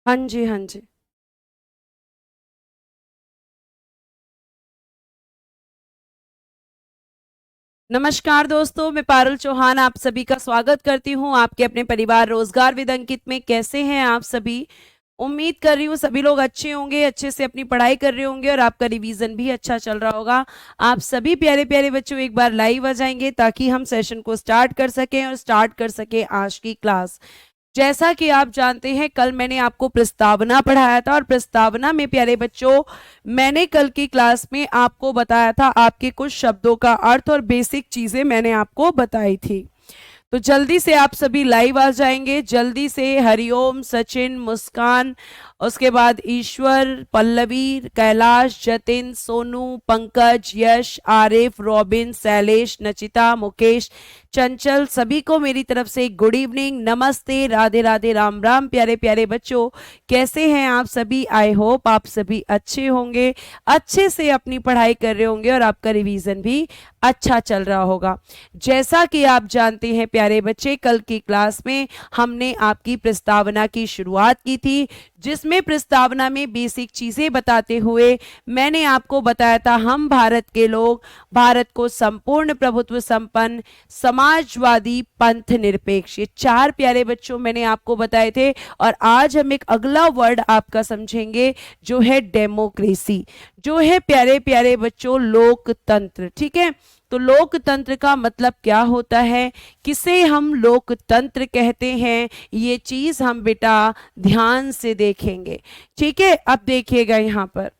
हाँ जी, हाँ जी। नमस्कार दोस्तों, मैं पारुल चौहान आप सभी का स्वागत करती हूँ आपके अपने परिवार रोजगार विद अंकित में। कैसे हैं आप सभी? उम्मीद कर रही हूँ सभी लोग अच्छे होंगे, अच्छे से अपनी पढ़ाई कर रहे होंगे और आपका रिवीजन भी अच्छा चल रहा होगा। आप सभी प्यारे प्यारे बच्चों एक बार लाइव आ जाएंगे ताकि हम सेशन को स्टार्ट कर सकें और स्टार्ट कर सकें आज की क्लास। जैसा कि आप जानते हैं, कल मैंने आपको प्रस्तावना पढ़ाया था और प्रस्तावना में प्यारे बच्चों मैंने कल की क्लास में आपको बताया था आपके कुछ शब्दों का अर्थ और बेसिक चीजें मैंने आपको बताई थी। तो जल्दी से आप सभी लाइव आ जाएंगे, जल्दी से हरिओम, सचिन, मुस्कान, उसके बाद ईश्वर, पल्लवी, कैलाश, जतिन, सोनू, पंकज, यश, आरिफ, रॉबिन, शैलेश, नचिता, मुकेश, चंचल, सभी को मेरी तरफ से गुड इवनिंग, नमस्ते, राधे राधे, राम राम। प्यारे प्यारे बच्चों, कैसे हैं आप सभी? आई होप आप सभी अच्छे होंगे, अच्छे से अपनी पढ़ाई कर रहे होंगे और आपका रिवीजन भी अच्छा चल रहा होगा। जैसा कि आप जानते हैं प्यारे बच्चे, कल की क्लास में हमने आपकी प्रस्तावना की शुरुआत की थी, जिसमें प्रस्तावना में बेसिक चीजें बताते हुए मैंने आपको बताया था हम भारत के लोग भारत को संपूर्ण प्रभुत्व संपन्न, समाजवादी, पंथ निरपेक्ष, ये चार प्यारे बच्चों मैंने आपको बताए थे। और आज हम एक अगला वर्ड आपका समझेंगे जो है डेमोक्रेसी, जो है प्यारे प्यारे बच्चों लोकतंत्र। ठीक है, तो लोकतंत्र का मतलब क्या होता है, किसे हम लोकतंत्र कहते हैं, ये चीज हम बेटा ध्यान से देखेंगे। ठीक है, अब देखिएगा यहाँ पर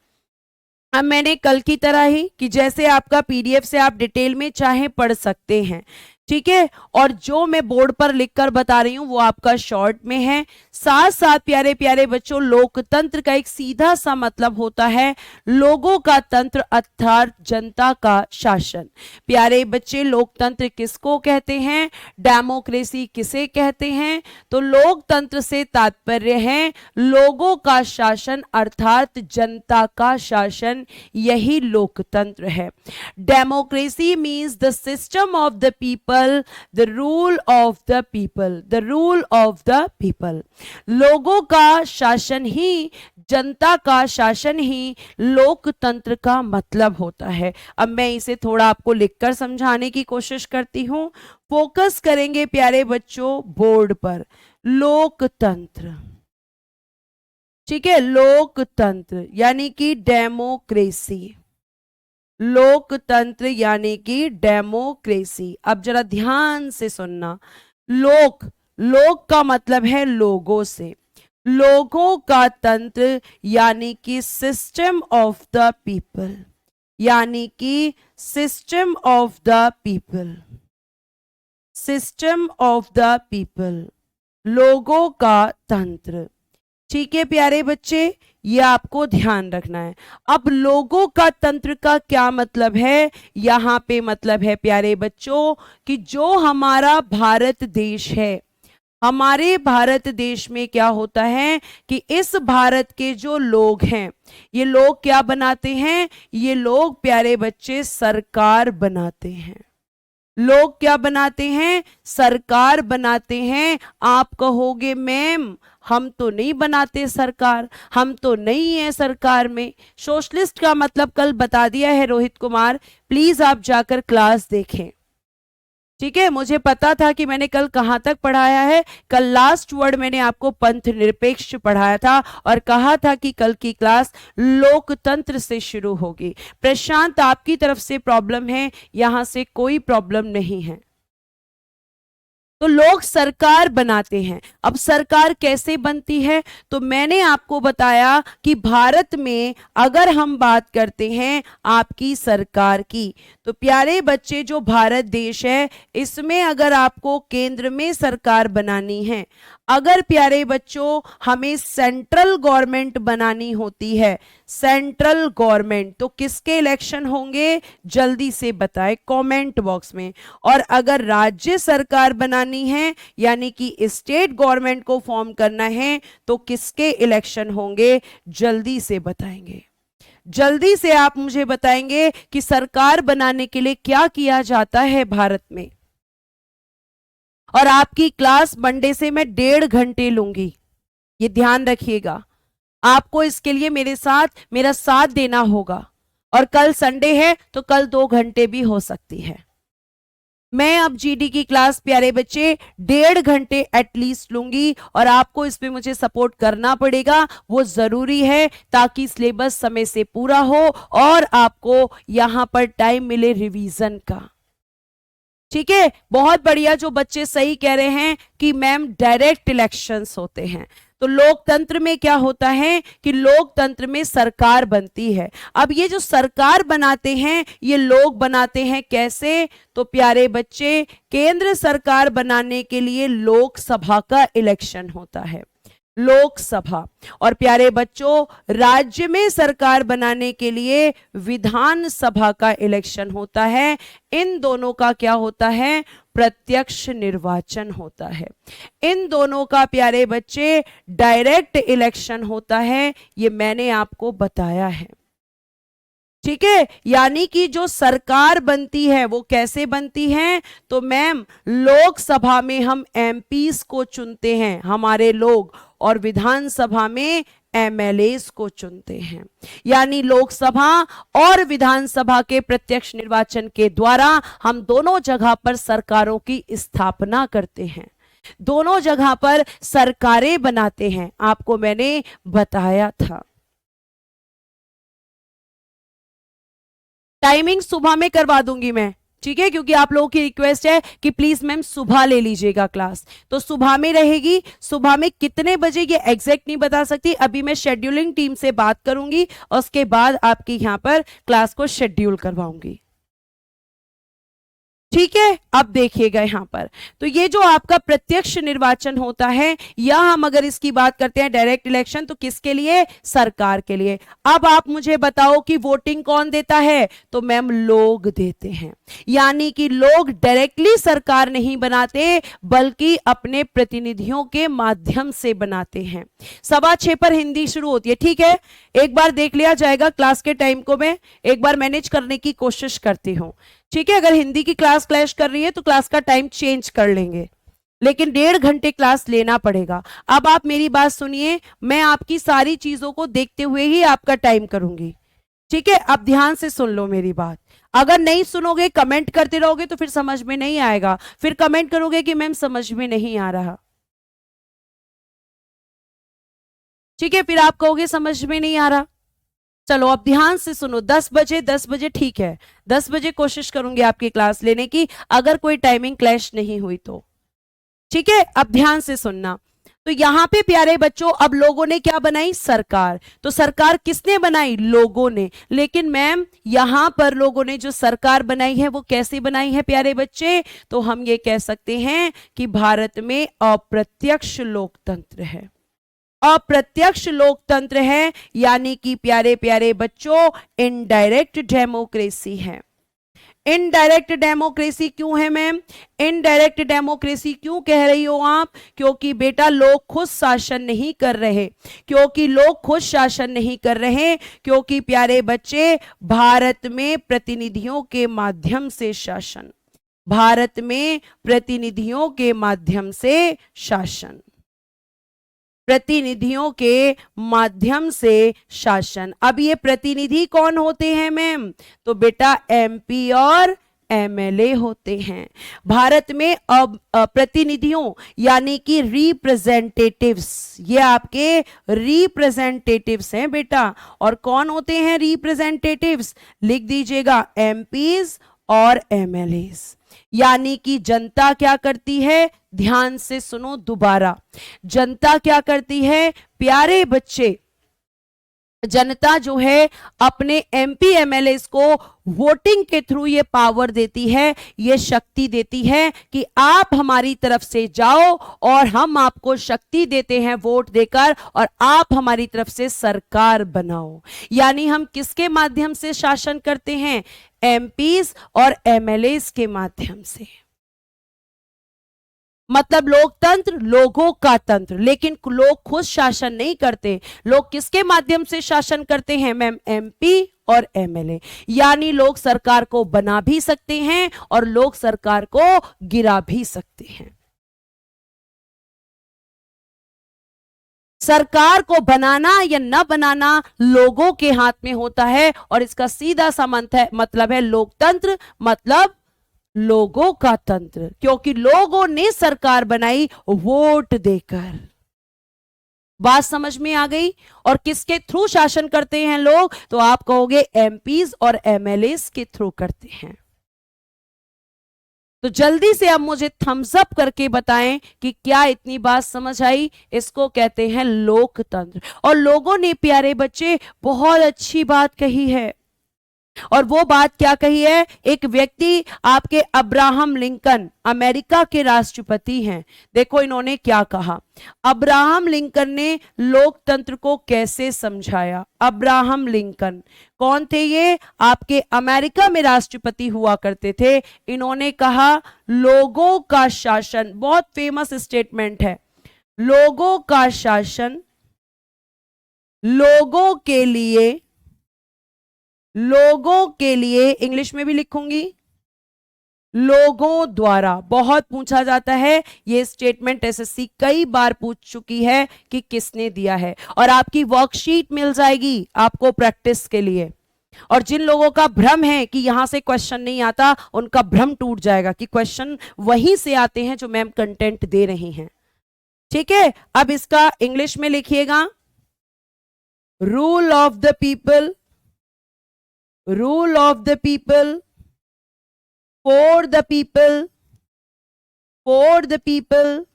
अब मैंने कल की तरह ही कि जैसे आपका पीडीएफ से आप डिटेल में चाहे पढ़ सकते हैं। ठीक है, और जो मैं बोर्ड पर लिखकर बता रही हूं वो आपका शॉर्ट में है। साथ साथ प्यारे प्यारे बच्चों, लोकतंत्र का एक सीधा सा मतलब होता है लोगों का तंत्र अर्थात जनता का शासन। प्यारे बच्चे, लोकतंत्र किसको कहते हैं, डेमोक्रेसी किसे कहते हैं? तो लोकतंत्र से तात्पर्य है लोगों का शासन अर्थात जनता का शासन, यही लोकतंत्र है। Democracy means the system of the people, the rule of the people, the rule of the people. लोगों का शासन ही, जनता का शासन ही लोकतंत्र का मतलब होता है। अब मैं इसे थोड़ा आपको लिखकर समझाने की कोशिश करती हूं। फोकस करेंगे प्यारे बच्चों बोर्ड पर। लोकतंत्र, ठीक है, लोकतंत्र यानी कि डेमोक्रेसी, लोकतंत्र यानी कि डेमोक्रेसी। अब जरा ध्यान से सुनना। लोक, लोक का मतलब है लोगों से, लोगों का तंत्र यानी कि सिस्टम ऑफ द पीपल, यानी कि system of the people, system of the people, लोगों का तंत्र। ठीक है प्यारे बच्चे, ये आपको ध्यान रखना है। अब लोगों का तंत्र का क्या मतलब है, यहां पे मतलब है प्यारे बच्चों कि जो हमारा भारत देश है, हमारे भारत देश में क्या होता है कि इस भारत के जो लोग हैं, ये लोग क्या बनाते हैं, ये लोग प्यारे बच्चे सरकार बनाते हैं। लोग क्या बनाते हैं, सरकार बनाते हैं। आप कहोगे मैम हम तो नहीं बनाते सरकार, हम तो नहीं है सरकार में। सोशलिस्ट का मतलब कल बता दिया है रोहित कुमार, प्लीज आप जाकर क्लास देखें। ठीक है, मुझे पता था कि मैंने कल कहां तक पढ़ाया है। कल लास्ट वर्ड मैंने आपको पंथ निरपेक्ष पढ़ाया था और कहा था कि कल की क्लास लोकतंत्र से शुरू होगी। प्रशांत, आपकी तरफ से प्रॉब्लम है, यहां से कोई प्रॉब्लम नहीं है। तो लोग सरकार बनाते हैं। अब सरकार कैसे बनती है, तो मैंने आपको बताया कि भारत में अगर हम बात करते हैं आपकी सरकार की, तो प्यारे बच्चे जो भारत देश है इसमें अगर आपको केंद्र में सरकार बनानी है, अगर प्यारे बच्चों हमें सेंट्रल गवर्नमेंट बनानी होती है, सेंट्रल गवर्नमेंट, तो किसके इलेक्शन होंगे, जल्दी से बताएं कमेंट बॉक्स में। और अगर राज्य सरकार बनानी है यानी कि स्टेट गवर्नमेंट को फॉर्म करना है, तो किसके इलेक्शन होंगे, जल्दी से बताएंगे। जल्दी से आप मुझे बताएंगे कि सरकार बनाने के लिए क्या किया जाता है भारत में। और आपकी क्लास मंडे से मैं 1.5 घंटे लूंगी। ये ध्यान रखिएगा। आपको इसके लिए मेरा साथ देना होगा। और कल संडे है तो कल 2 घंटे भी हो सकती है। मैं अब जीडी की क्लास प्यारे बच्चे 1.5 घंटे एटलीस्ट लूंगी और आपको इसमें मुझे सपोर्ट करना पड़ेगा, वो जरूरी है ताकि सिलेबस समय से पूरा हो और आपको यहां पर टाइम मिले रिवीजन का। ठीक है, बहुत बढ़िया। जो बच्चे सही कह रहे हैं कि मैम डायरेक्ट इलेक्शंस होते हैं, तो लोकतंत्र में क्या होता है कि लोकतंत्र में सरकार बनती है। अब ये जो सरकार बनाते हैं ये लोग बनाते हैं कैसे? तो प्यारे बच्चे, केंद्र सरकार बनाने के लिए लोकसभा का इलेक्शन होता है, लोकसभा। और प्यारे बच्चों, राज्य में सरकार बनाने के लिए विधानसभा का इलेक्शन होता है। इन दोनों का क्या होता है? प्रत्यक्ष निर्वाचन होता है। इन दोनों का प्यारे बच्चे डायरेक्ट इलेक्शन होता है, ये मैंने आपको बताया है। ठीक है, यानी कि जो सरकार बनती है वो कैसे बनती है? तो मैम लोकसभा में हम एमपीस को चुनते हैं, हमारे लोग, और विधानसभा में एमएलएस को चुनते हैं। यानी लोकसभा और विधानसभा के प्रत्यक्ष निर्वाचन के द्वारा हम दोनों जगह पर सरकारों की स्थापना करते हैं, दोनों जगह पर सरकारें बनाते हैं, आपको मैंने बताया था। टाइमिंग सुबह में करवा दूंगी मैं, ठीक है, क्योंकि आप लोगों की रिक्वेस्ट है कि प्लीज मैम सुबह ले लीजिएगा क्लास, तो सुबह में रहेगी। सुबह में कितने बजे ये एग्जैक्ट नहीं बता सकती, अभी मैं शेड्यूलिंग टीम से बात करूंगी और उसके बाद आपकी यहां पर क्लास को शेड्यूल करवाऊंगी। ठीक है, अब देखिएगा यहां पर, तो ये जो आपका प्रत्यक्ष निर्वाचन होता है, या हम अगर इसकी बात करते हैं डायरेक्ट इलेक्शन, तो किसके लिए? सरकार के लिए। अब आप मुझे बताओ कि वोटिंग कौन देता है? तो मैम लोग देते हैं। यानी कि लोग डायरेक्टली सरकार नहीं बनाते बल्कि अपने प्रतिनिधियों के माध्यम से बनाते हैं। 6:15 पर हिंदी शुरू होती है, ठीक है, एक बार देख लिया जाएगा क्लास के टाइम को, मैं एक बार मैनेज करने की कोशिश करती हूं। ठीक है, अगर हिंदी की क्लास क्लैश कर रही है तो क्लास का टाइम चेंज कर लेंगे, लेकिन 1.5 घंटे क्लास लेना पड़ेगा। अब आप मेरी बात सुनिए, मैं आपकी सारी चीजों को देखते हुए ही आपका टाइम करूंगी। ठीक है, अब ध्यान से सुन लो मेरी बात। अगर नहीं सुनोगे, कमेंट करते रहोगे तो फिर समझ में नहीं आएगा, फिर कमेंट करोगे कि मैम समझ में नहीं आ रहा। ठीक है, फिर आप कहोगे समझ में नहीं आ रहा। चलो अब ध्यान से सुनो, 10 बजे ठीक है, 10 बजे कोशिश करूंगी आपकी क्लास लेने की, अगर कोई टाइमिंग क्लैश नहीं हुई तो। ठीक है, अब ध्यान से सुनना। तो यहां पे प्यारे बच्चों, अब लोगों ने क्या बनाई? सरकार। तो सरकार किसने बनाई? लोगों ने। लेकिन मैम यहां पर लोगों ने जो सरकार बनाई है वो कैसे बनाई है प्यारे बच्चे? तो हम ये कह सकते हैं कि भारत में अप्रत्यक्ष लोकतंत्र है, अप्रत्यक्ष लोकतंत्र है, यानी कि प्यारे प्यारे बच्चों इनडायरेक्ट डेमोक्रेसी है। इनडायरेक्ट डेमोक्रेसी क्यों है मैम? इनडायरेक्ट डेमोक्रेसी क्यों कह रही हो आप? क्योंकि बेटा लोग खुद शासन नहीं कर रहे, क्योंकि लोग खुद शासन नहीं कर रहे, क्योंकि प्यारे बच्चे भारत में प्रतिनिधियों के माध्यम से शासन, भारत में प्रतिनिधियों के माध्यम से शासन, प्रतिनिधियों के माध्यम से शासन। अब ये प्रतिनिधि कौन होते हैं मैम? तो बेटा एमपी और एमएलए होते हैं। भारत में अब प्रतिनिधियों यानी कि रिप्रेजेंटेटिव्स, ये आपके रिप्रेजेंटेटिव्स हैं बेटा। और कौन होते हैं रिप्रेजेंटेटिव्स? लिख दीजिएगा एमपीज और एमएलएस। यानी कि जनता क्या करती है? ध्यान से सुनो दोबारा, जनता क्या करती है प्यारे बच्चे? जनता जो है अपने एमपी एमएलए को वोटिंग के थ्रू ये पावर देती है, ये शक्ति देती है कि आप हमारी तरफ से जाओ और हम आपको शक्ति देते हैं वोट देकर, और आप हमारी तरफ से सरकार बनाओ। यानी हम किसके माध्यम से शासन करते हैं? एमपीज और एमएलए के माध्यम से। मतलब लोकतंत्र, लोगों का तंत्र, लेकिन लोग खुद शासन नहीं करते। लोग किसके माध्यम से शासन करते हैं मैम? एमपी और एमएलए। यानी लोग सरकार को बना भी सकते हैं और लोग सरकार को गिरा भी सकते हैं। सरकार को बनाना या न बनाना लोगों के हाथ में होता है, और इसका सीधा सा मतलब है लोकतंत्र, मतलब लोगों का तंत्र, क्योंकि लोगों ने सरकार बनाई वोट देकर। बात समझ में आ गई? और किसके थ्रू शासन करते हैं लोग? तो आप कहोगे एमपीज और एमएलए के थ्रू करते हैं। तो जल्दी से अब मुझे थम्स अप करके बताएं कि क्या इतनी बात समझ आई? इसको कहते हैं लोकतंत्र। और लोगों ने प्यारे बच्चे बहुत अच्छी बात कही है, और वो बात क्या कही है? एक व्यक्ति आपके अब्राहम लिंकन अमेरिका के राष्ट्रपति हैं। देखो इन्होंने क्या कहा। अब्राहम लिंकन ने लोकतंत्र को कैसे समझाया? अब्राहम लिंकन कौन थे? ये आपके अमेरिका में राष्ट्रपति हुआ करते थे। इन्होंने कहा लोगों का शासन, बहुत फेमस स्टेटमेंट है, लोगों का शासन लोगों के लिए इंग्लिश में भी लिखूंगी, लोगों द्वारा। बहुत पूछा जाता है ये स्टेटमेंट, एसएससी कई बार पूछ चुकी है कि किसने दिया है, और आपकी वर्कशीट मिल जाएगी आपको प्रैक्टिस के लिए। और जिन लोगों का भ्रम है कि यहां से क्वेश्चन नहीं आता, उनका भ्रम टूट जाएगा कि क्वेश्चन वहीं से आते हैं जो मैम कंटेंट दे रही हैं। ठीक है, अब इसका इंग्लिश में लिखिएगा, rule of the people, rule of the people, for the people, for the people,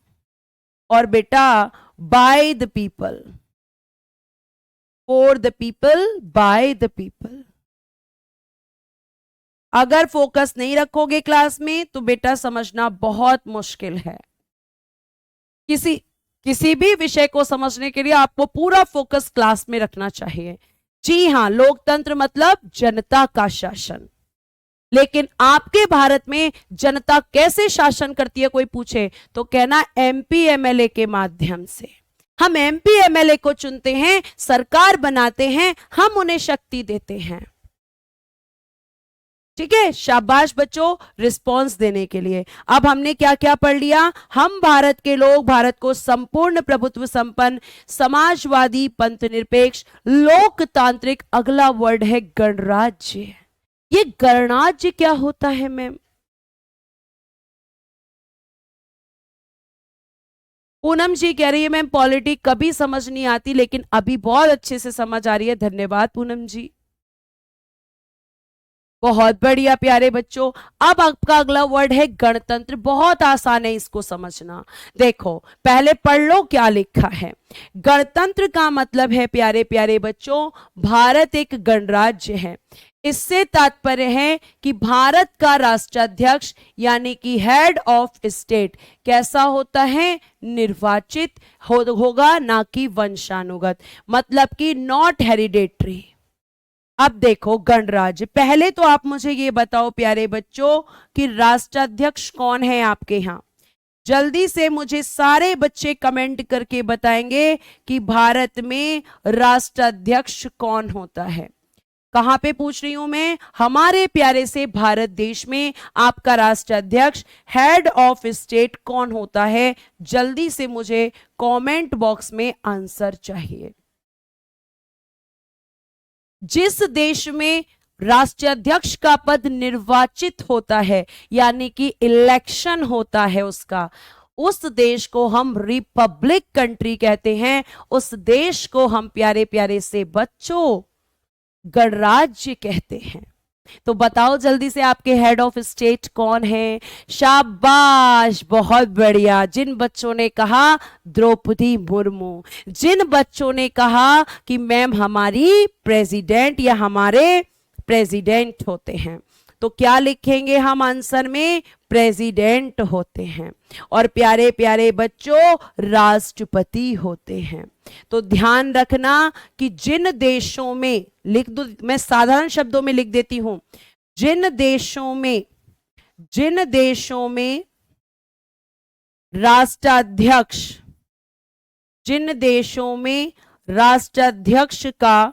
और बेटा by the people, for the people, by the people. अगर फोकस नहीं रखोगे क्लास में तो बेटा समझना बहुत मुश्किल है। किसी भी विषय को समझने के लिए आपको पूरा फोकस क्लास में रखना चाहिए। जी हां, लोकतंत्र मतलब जनता का शासन। लेकिन आपके भारत में जनता कैसे शासन करती है कोई पूछे तो कहना एमपी एमएलए के माध्यम से। हम एमपी एमएलए को चुनते हैं, सरकार बनाते हैं, हम उन्हें शक्ति देते हैं। ठीक है, शाबाश बच्चों रिस्पांस देने के लिए। अब हमने क्या क्या पढ़ लिया? हम भारत के लोग भारत को संपूर्ण प्रभुत्व संपन्न, समाजवादी, पंथ निरपेक्ष, लोकतांत्रिक, अगला वर्ड है गणराज्य। ये गणराज्य क्या होता है मैम? पूनम जी कह रही है मैम पॉलिटिक कभी समझ नहीं आती, लेकिन अभी बहुत अच्छे से समझ आ रही है। धन्यवाद पूनम जी, बहुत बढ़िया प्यारे बच्चों। अब आपका अगला वर्ड है गणतंत्र। बहुत आसान है इसको समझना। देखो पहले पढ़ लो क्या लिखा है। गणतंत्र का मतलब है प्यारे प्यारे बच्चों, भारत एक गणराज्य है। इससे तात्पर्य है कि भारत का राष्ट्राध्यक्ष यानी कि हेड ऑफ स्टेट कैसा होता है? निर्वाचित होगा, ना कि वंशानुगत, मतलब कि नॉट हेरिडेटरी। अब देखो गणराज्य, पहले तो आप मुझे ये बताओ प्यारे बच्चों कि राष्ट्राध्यक्ष कौन है आपके यहां? जल्दी से मुझे सारे बच्चे कमेंट करके बताएंगे कि भारत में राष्ट्राध्यक्ष कौन होता है। कहां पे पूछ रही हूं मैं? हमारे प्यारे से भारत देश में आपका राष्ट्राध्यक्ष, हेड ऑफ स्टेट कौन होता है? जल्दी से मुझे कमेंट बॉक्स में आंसर चाहिए। जिस देश में राष्ट्राध्यक्ष का पद निर्वाचित होता है यानी कि इलेक्शन होता है उसका, उस देश को हम रिपब्लिक कंट्री कहते हैं। उस देश को हम प्यारे प्यारे से बच्चों गणराज्य कहते हैं। तो बताओ जल्दी से आपके हेड ऑफ स्टेट कौन है? शाबाश, बहुत बढ़िया। जिन बच्चों ने कहा द्रौपदी मुर्मू, जिन बच्चों ने कहा कि मैम हमारी प्रेसिडेंट या हमारे प्रेसिडेंट होते हैं, तो क्या लिखेंगे हम आंसर में? प्रेसिडेंट होते हैं। और प्यारे प्यारे बच्चों राष्ट्रपति होते हैं। तो ध्यान रखना कि जिन देशों में, लिख दो, मैं साधारण शब्दों में लिख देती हूं, जिन देशों में राष्ट्राध्यक्ष, जिन देशों में राष्ट्राध्यक्ष का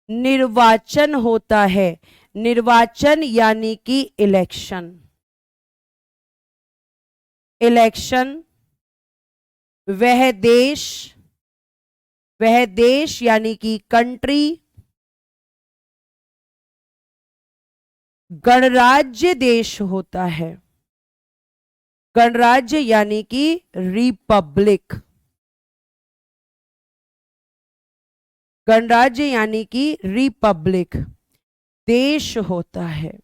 निर्वाचन होता है, निर्वाचन यानी कि इलेक्शन, इलेक्शन वह देश यानी कि कंट्री गणराज्य देश होता है। गणराज्य यानी कि रिपब्लिक। गणराज्य यानी कि रिपब्लिक देश होता है।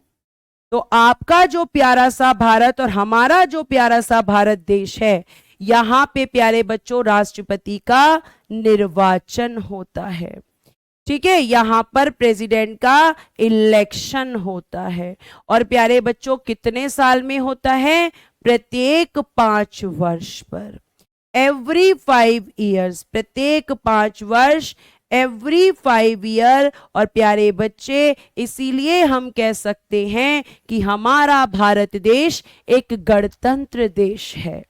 तो आपका जो प्यारा सा भारत और हमारा जो प्यारा सा भारत देश है, यहां पे प्यारे बच्चों राष्ट्रपति का निर्वाचन होता है। ठीक है, यहां पर प्रेसिडेंट का इलेक्शन होता है। और प्यारे बच्चों कितने साल में होता है? प्रत्येक 5 वर्ष पर, एवरी 5 ईयर्स, प्रत्येक 5 वर्ष, एवरी 5 ईयर। और प्यारे बच्चे इसीलिए हम कह सकते हैं कि हमारा भारत देश एक गणतंत्र देश है।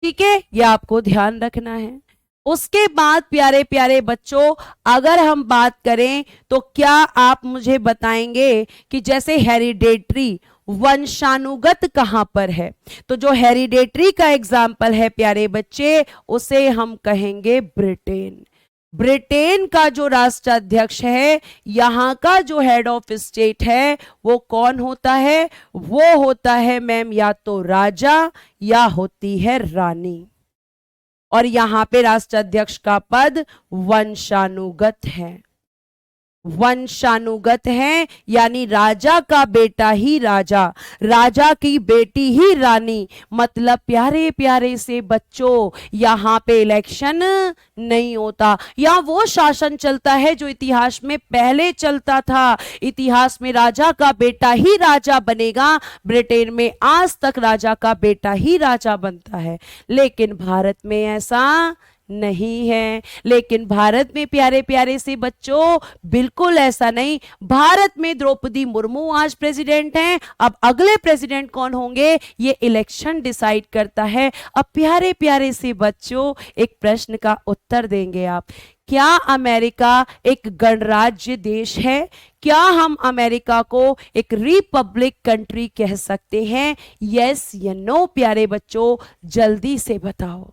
ठीक है, यह आपको ध्यान रखना है। उसके बाद प्यारे प्यारे बच्चों, अगर हम बात करें तो क्या आप मुझे बताएंगे कि जैसे हेरिडेटरी, वंशानुगत कहां पर है? तो जो हेरिडेटरी का एग्जाम्पल है प्यारे बच्चे, उसे हम कहेंगे ब्रिटेन। ब्रिटेन का जो राष्ट्राध्यक्ष है, यहां का जो हेड ऑफ स्टेट है, वो कौन होता है? वो होता है मैम या तो राजा या होती है रानी। और यहां पे राष्ट्राध्यक्ष का पद वंशानुगत है। वंशानुगत है यानी राजा का बेटा ही राजा, राजा की बेटी ही रानी। मतलब प्यारे प्यारे से बच्चों, यहां पे इलेक्शन नहीं होता। यहां वो शासन चलता है जो इतिहास में पहले चलता था। इतिहास में राजा का बेटा ही राजा बनेगा। ब्रिटेन में आज तक राजा का बेटा ही राजा बनता है, लेकिन भारत में ऐसा नहीं है। लेकिन भारत में प्यारे प्यारे से बच्चों बिल्कुल ऐसा नहीं। भारत में द्रौपदी मुर्मू आज प्रेसिडेंट हैं। अब अगले प्रेसिडेंट कौन होंगे, ये इलेक्शन डिसाइड करता है। अब प्यारे प्यारे से बच्चों एक प्रश्न का उत्तर देंगे आप, क्या अमेरिका एक गणराज्य देश है? क्या हम अमेरिका को एक रिपब्लिक कंट्री कह सकते हैं? यस या नो प्यारे बच्चों, जल्दी से बताओ,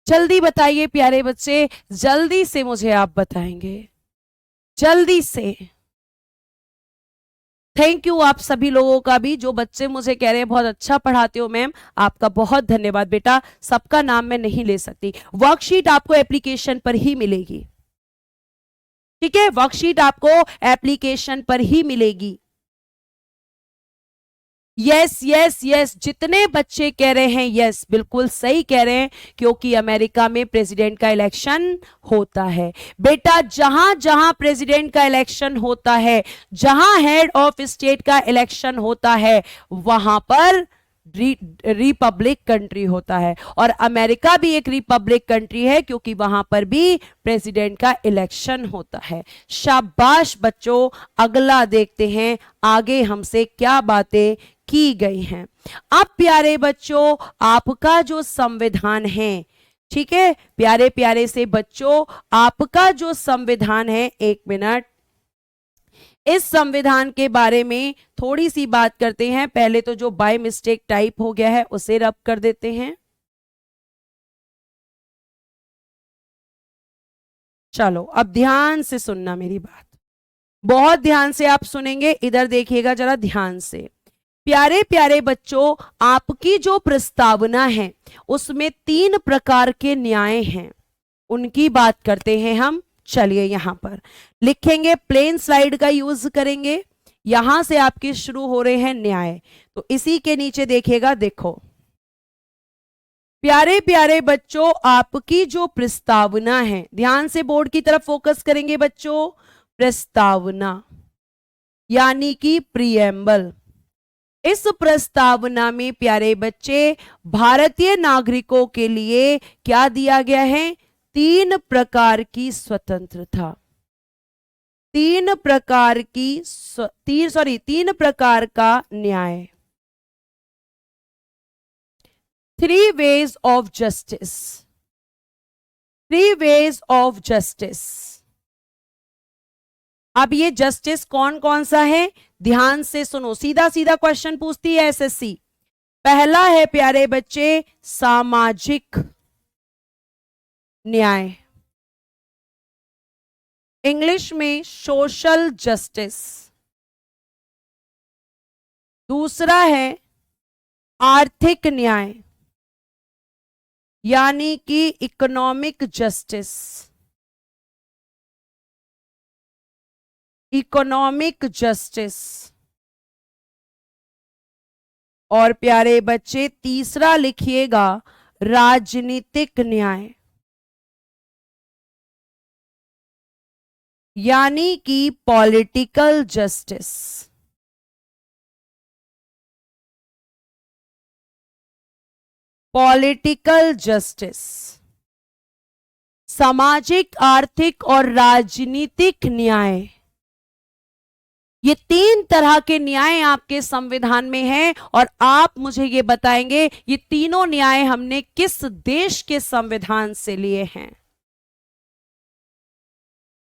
जल्दी बताइए प्यारे बच्चे, जल्दी से मुझे आप बताएंगे, जल्दी से। थैंक यू आप सभी लोगों का भी, जो बच्चे मुझे कह रहे हैं बहुत अच्छा पढ़ाते हो मैम, आपका बहुत धन्यवाद बेटा। सबका नाम मैं नहीं ले सकती। वर्कशीट आपको एप्लीकेशन पर ही मिलेगी। ठीक है, वर्कशीट आपको एप्लीकेशन पर ही मिलेगी। यस यस यस, जितने बच्चे कह रहे हैं यस, बिल्कुल सही कह रहे हैं, क्योंकि अमेरिका में प्रेसिडेंट का इलेक्शन होता है। बेटा जहां जहां प्रेसिडेंट का इलेक्शन होता है, जहां हेड ऑफ स्टेट का इलेक्शन होता है, वहां पर रिपब्लिक कंट्री होता है। और अमेरिका भी एक रिपब्लिक कंट्री है, क्योंकि वहां पर भी प्रेसिडेंट का इलेक्शन होता है। शाबाश बच्चों, अगला देखते हैं आगे हमसे क्या बातें की गई हैं। अब प्यारे बच्चों, आपका जो संविधान है, ठीक है प्यारे प्यारे से बच्चों, आपका जो संविधान है, एक मिनट, इस संविधान के बारे में थोड़ी सी बात करते हैं। पहले तो जो बाय मिस्टेक टाइप हो गया है उसे रब कर देते हैं। चलो अब ध्यान से सुनना मेरी बात, बहुत ध्यान से आप सुनेंगे। इधर देखिएगा जरा ध्यान से। प्यारे प्यारे बच्चों, आपकी जो प्रस्तावना है उसमें 3 प्रकार के न्याय हैं, उनकी बात करते हैं हम। चलिए यहां पर लिखेंगे, प्लेन स्लाइड का यूज करेंगे। यहां से आपके शुरू हो रहे हैं न्याय, तो इसी के नीचे देखिएगा, देखो प्यारे प्यारे बच्चों, आपकी जो प्रस्तावना है, ध्यान से बोर्ड की तरफ फोकस करेंगे बच्चों। प्रस्तावना यानी कि प्रीएम्बल। इस प्रस्तावना में प्यारे बच्चे भारतीय नागरिकों के लिए क्या दिया गया है? 3 प्रकार की स्वतंत्रता, 3 प्रकार की 3 प्रकार का न्याय, 3 ways of justice, 3 ways of justice. अब ये जस्टिस कौन कौन सा है, ध्यान से सुनो, सीधा सीधा क्वेश्चन पूछती है एसएससी। पहला है प्यारे बच्चे सामाजिक न्याय, इंग्लिश में सोशल जस्टिस। दूसरा है आर्थिक न्याय, यानी कि इकोनॉमिक जस्टिस, इकोनॉमिक जस्टिस। और प्यारे बच्चे तीसरा लिखिएगा राजनीतिक न्याय, यानी कि पॉलिटिकल जस्टिस। पॉलिटिकल जस्टिस, सामाजिक, आर्थिक और राजनीतिक न्याय, ये तीन तरह के न्याय आपके संविधान में हैं और आप मुझे ये बताएंगे ये तीनों न्याय हमने किस देश के संविधान से लिए हैं।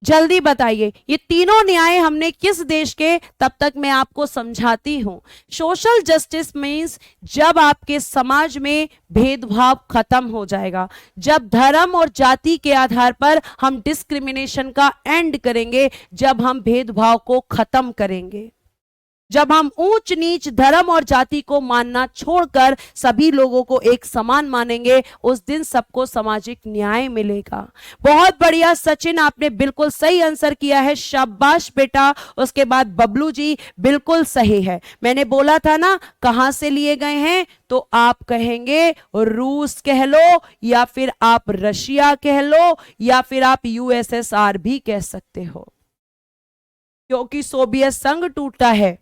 जल्दी बताइए ये तीनों न्याय हमने किस देश के, तब तक मैं आपको समझाती हूं। सोशल जस्टिस मींस जब आपके समाज में भेदभाव खत्म हो जाएगा, जब धर्म और जाति के आधार पर हम डिस्क्रिमिनेशन का एंड करेंगे, जब हम भेदभाव को खत्म करेंगे, जब हम ऊंच नीच धर्म और जाति को मानना छोड़कर सभी लोगों को एक समान मानेंगे, उस दिन सबको सामाजिक न्याय मिलेगा। बहुत बढ़िया सचिन, आपने बिल्कुल सही आंसर किया है, शाबाश बेटा। उसके बाद बबलू जी बिल्कुल सही है। मैंने बोला था ना कहां से लिए गए हैं, तो आप कहेंगे रूस कह लो, या फिर आप रशिया कह लो, या फिर आप यूएसएसआर भी कह सकते हो, क्योंकि सोवियत संघ टूटा है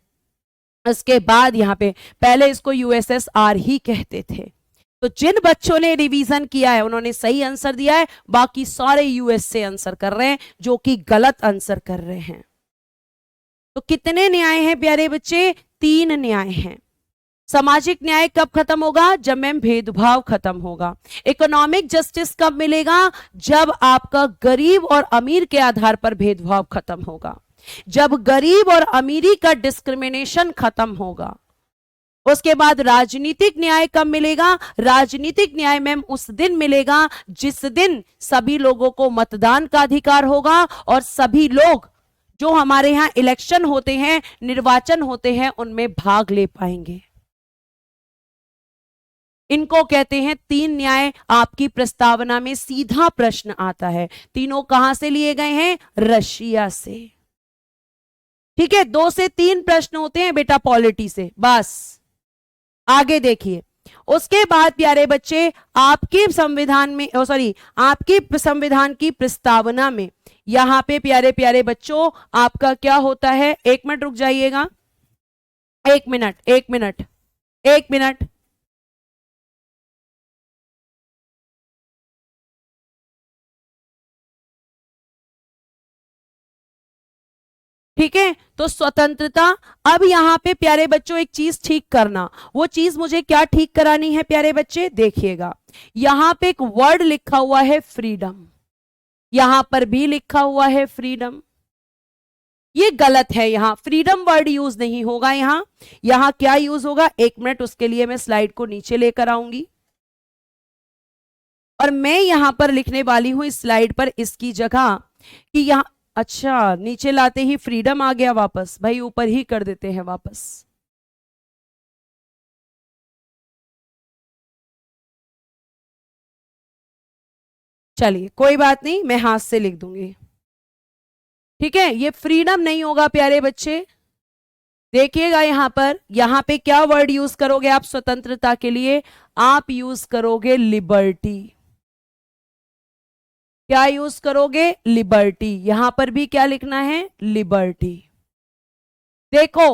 उसके बाद यहां पे, पहले इसको यूएसएसआर ही कहते थे। तो जिन बच्चों ने रिवीजन किया है उन्होंने सही आंसर दिया है, बाकी सारे यूएस से आंसर कर रहे हैं जो कि गलत आंसर कर रहे हैं। तो कितने न्याय हैं प्यारे बच्चे, तीन न्याय हैं। सामाजिक न्याय कब खत्म होगा, जब मैम भेदभाव खत्म होगा। इकोनॉमिक जस्टिस कब मिलेगा, जब आपका गरीब और अमीर के आधार पर भेदभाव खत्म होगा, जब गरीब और अमीरी का डिस्क्रिमिनेशन खत्म होगा। उसके बाद राजनीतिक न्याय कब मिलेगा, राजनीतिक न्याय मैम उस दिन मिलेगा जिस दिन सभी लोगों को मतदान का अधिकार होगा और सभी लोग जो हमारे यहां इलेक्शन होते हैं, निर्वाचन होते हैं, उनमें भाग ले पाएंगे। इनको कहते हैं तीन न्याय। आपकी प्रस्तावना में सीधा प्रश्न आता है, तीनों कहां से लिए गए हैं, रशिया से। ठीक है, 2 से 3 प्रश्न होते हैं बेटा पॉलिटी से, बस। आगे देखिए, उसके बाद प्यारे बच्चे आपके संविधान में, आपके संविधान की प्रस्तावना में यहां पे प्यारे प्यारे बच्चों आपका क्या होता है, 1 मिनट रुक जाइएगा, 1 मिनट 1 मिनट 1 मिनट। ठीक है, तो स्वतंत्रता। अब यहां पे प्यारे बच्चों एक चीज ठीक करना, वो चीज मुझे क्या ठीक करानी है प्यारे बच्चे, देखिएगा यहां पे एक वर्ड लिखा हुआ है फ्रीडम, यहां पर भी लिखा हुआ है फ्रीडम, ये गलत है। यहां फ्रीडम वर्ड यूज नहीं होगा, यहां क्या यूज होगा, 1 मिनट, उसके लिए मैं स्लाइड को नीचे लेकर आऊंगी और मैं यहां पर लिखने वाली हूं इस स्लाइड पर इसकी जगह कि यहां, अच्छा नीचे लाते ही फ्रीडम आ गया वापस, भाई ऊपर ही कर देते हैं वापस। चलिए कोई बात नहीं, मैं हाथ से लिख दूंगी। ठीक है, ये फ्रीडम नहीं होगा प्यारे बच्चे। देखिएगा यहां पे क्या वर्ड यूज करोगे आप स्वतंत्रता के लिए, आप यूज करोगे लिबर्टी। क्या यूज करोगे, लिबर्टी। यहां पर भी क्या लिखना है, लिबर्टी। देखो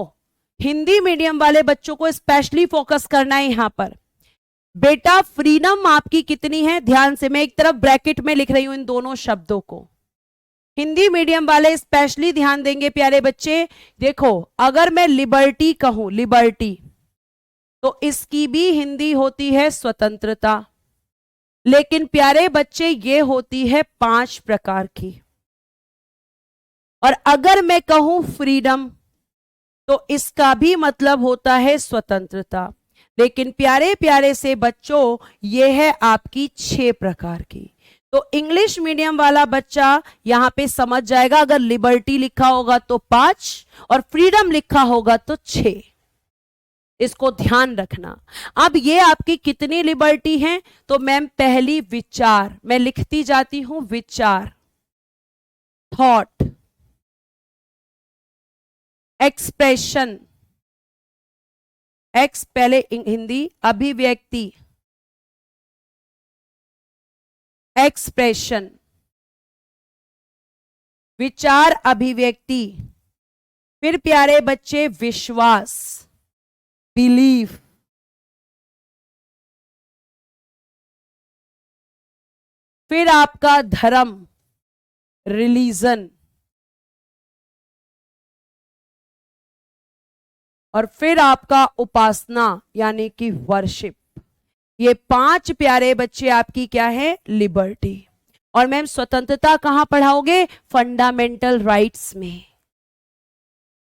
हिंदी मीडियम वाले बच्चों को स्पेशली फोकस करना है यहां पर। बेटा फ्रीडम आपकी कितनी है, ध्यान से मैं एक तरफ ब्रैकेट में लिख रही हूं इन दोनों शब्दों को। हिंदी मीडियम वाले स्पेशली ध्यान देंगे प्यारे बच्चे। देखो अगर मैं लिबर्टी कहूं, लिबर्टी, तो इसकी भी हिंदी होती है स्वतंत्रता, लेकिन प्यारे बच्चे ये होती है 5 प्रकार की। और अगर मैं कहूं फ्रीडम तो इसका भी मतलब होता है स्वतंत्रता। लेकिन प्यारे प्यारे से बच्चों, ये है आपकी 6 प्रकार की। तो इंग्लिश मीडियम वाला बच्चा यहां पे समझ जाएगा, अगर लिबर्टी लिखा होगा तो 5 और फ्रीडम लिखा होगा तो 6। इसको ध्यान रखना। अब ये आपकी कितनी लिबर्टी हैं? तो मैम पहली विचार, मैं लिखती जाती हूं विचार, थॉट, एक्सप्रेशन, एक्स पहले हिंदी, अभिव्यक्ति, एक्सप्रेशन, विचार, अभिव्यक्ति, फिर प्यारे बच्चे विश्वास, बिलीफ, फिर आपका धर्म, रिलीजन, और फिर आपका उपासना यानी कि वर्शिप। ये 5 प्यारे बच्चे आपकी क्या है? लिबर्टी। और मैम स्वतंत्रता कहां पढ़ाओगे? फंडामेंटल राइट्स में।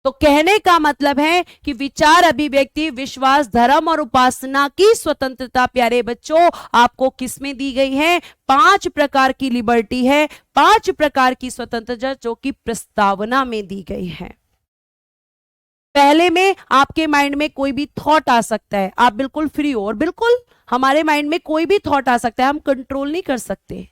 तो कहने का मतलब है कि विचार, अभिव्यक्ति, विश्वास, धर्म और उपासना की स्वतंत्रता प्यारे बच्चों आपको किसमें दी गई है? 5 प्रकार की लिबर्टी है, 5 प्रकार की स्वतंत्रता जो कि प्रस्तावना में दी गई है। पहले में आपके माइंड में कोई भी थॉट आ सकता है, आप बिल्कुल फ्री हो, और बिल्कुल हमारे माइंड में कोई भी थॉट आ सकता है, हम कंट्रोल नहीं कर सकते।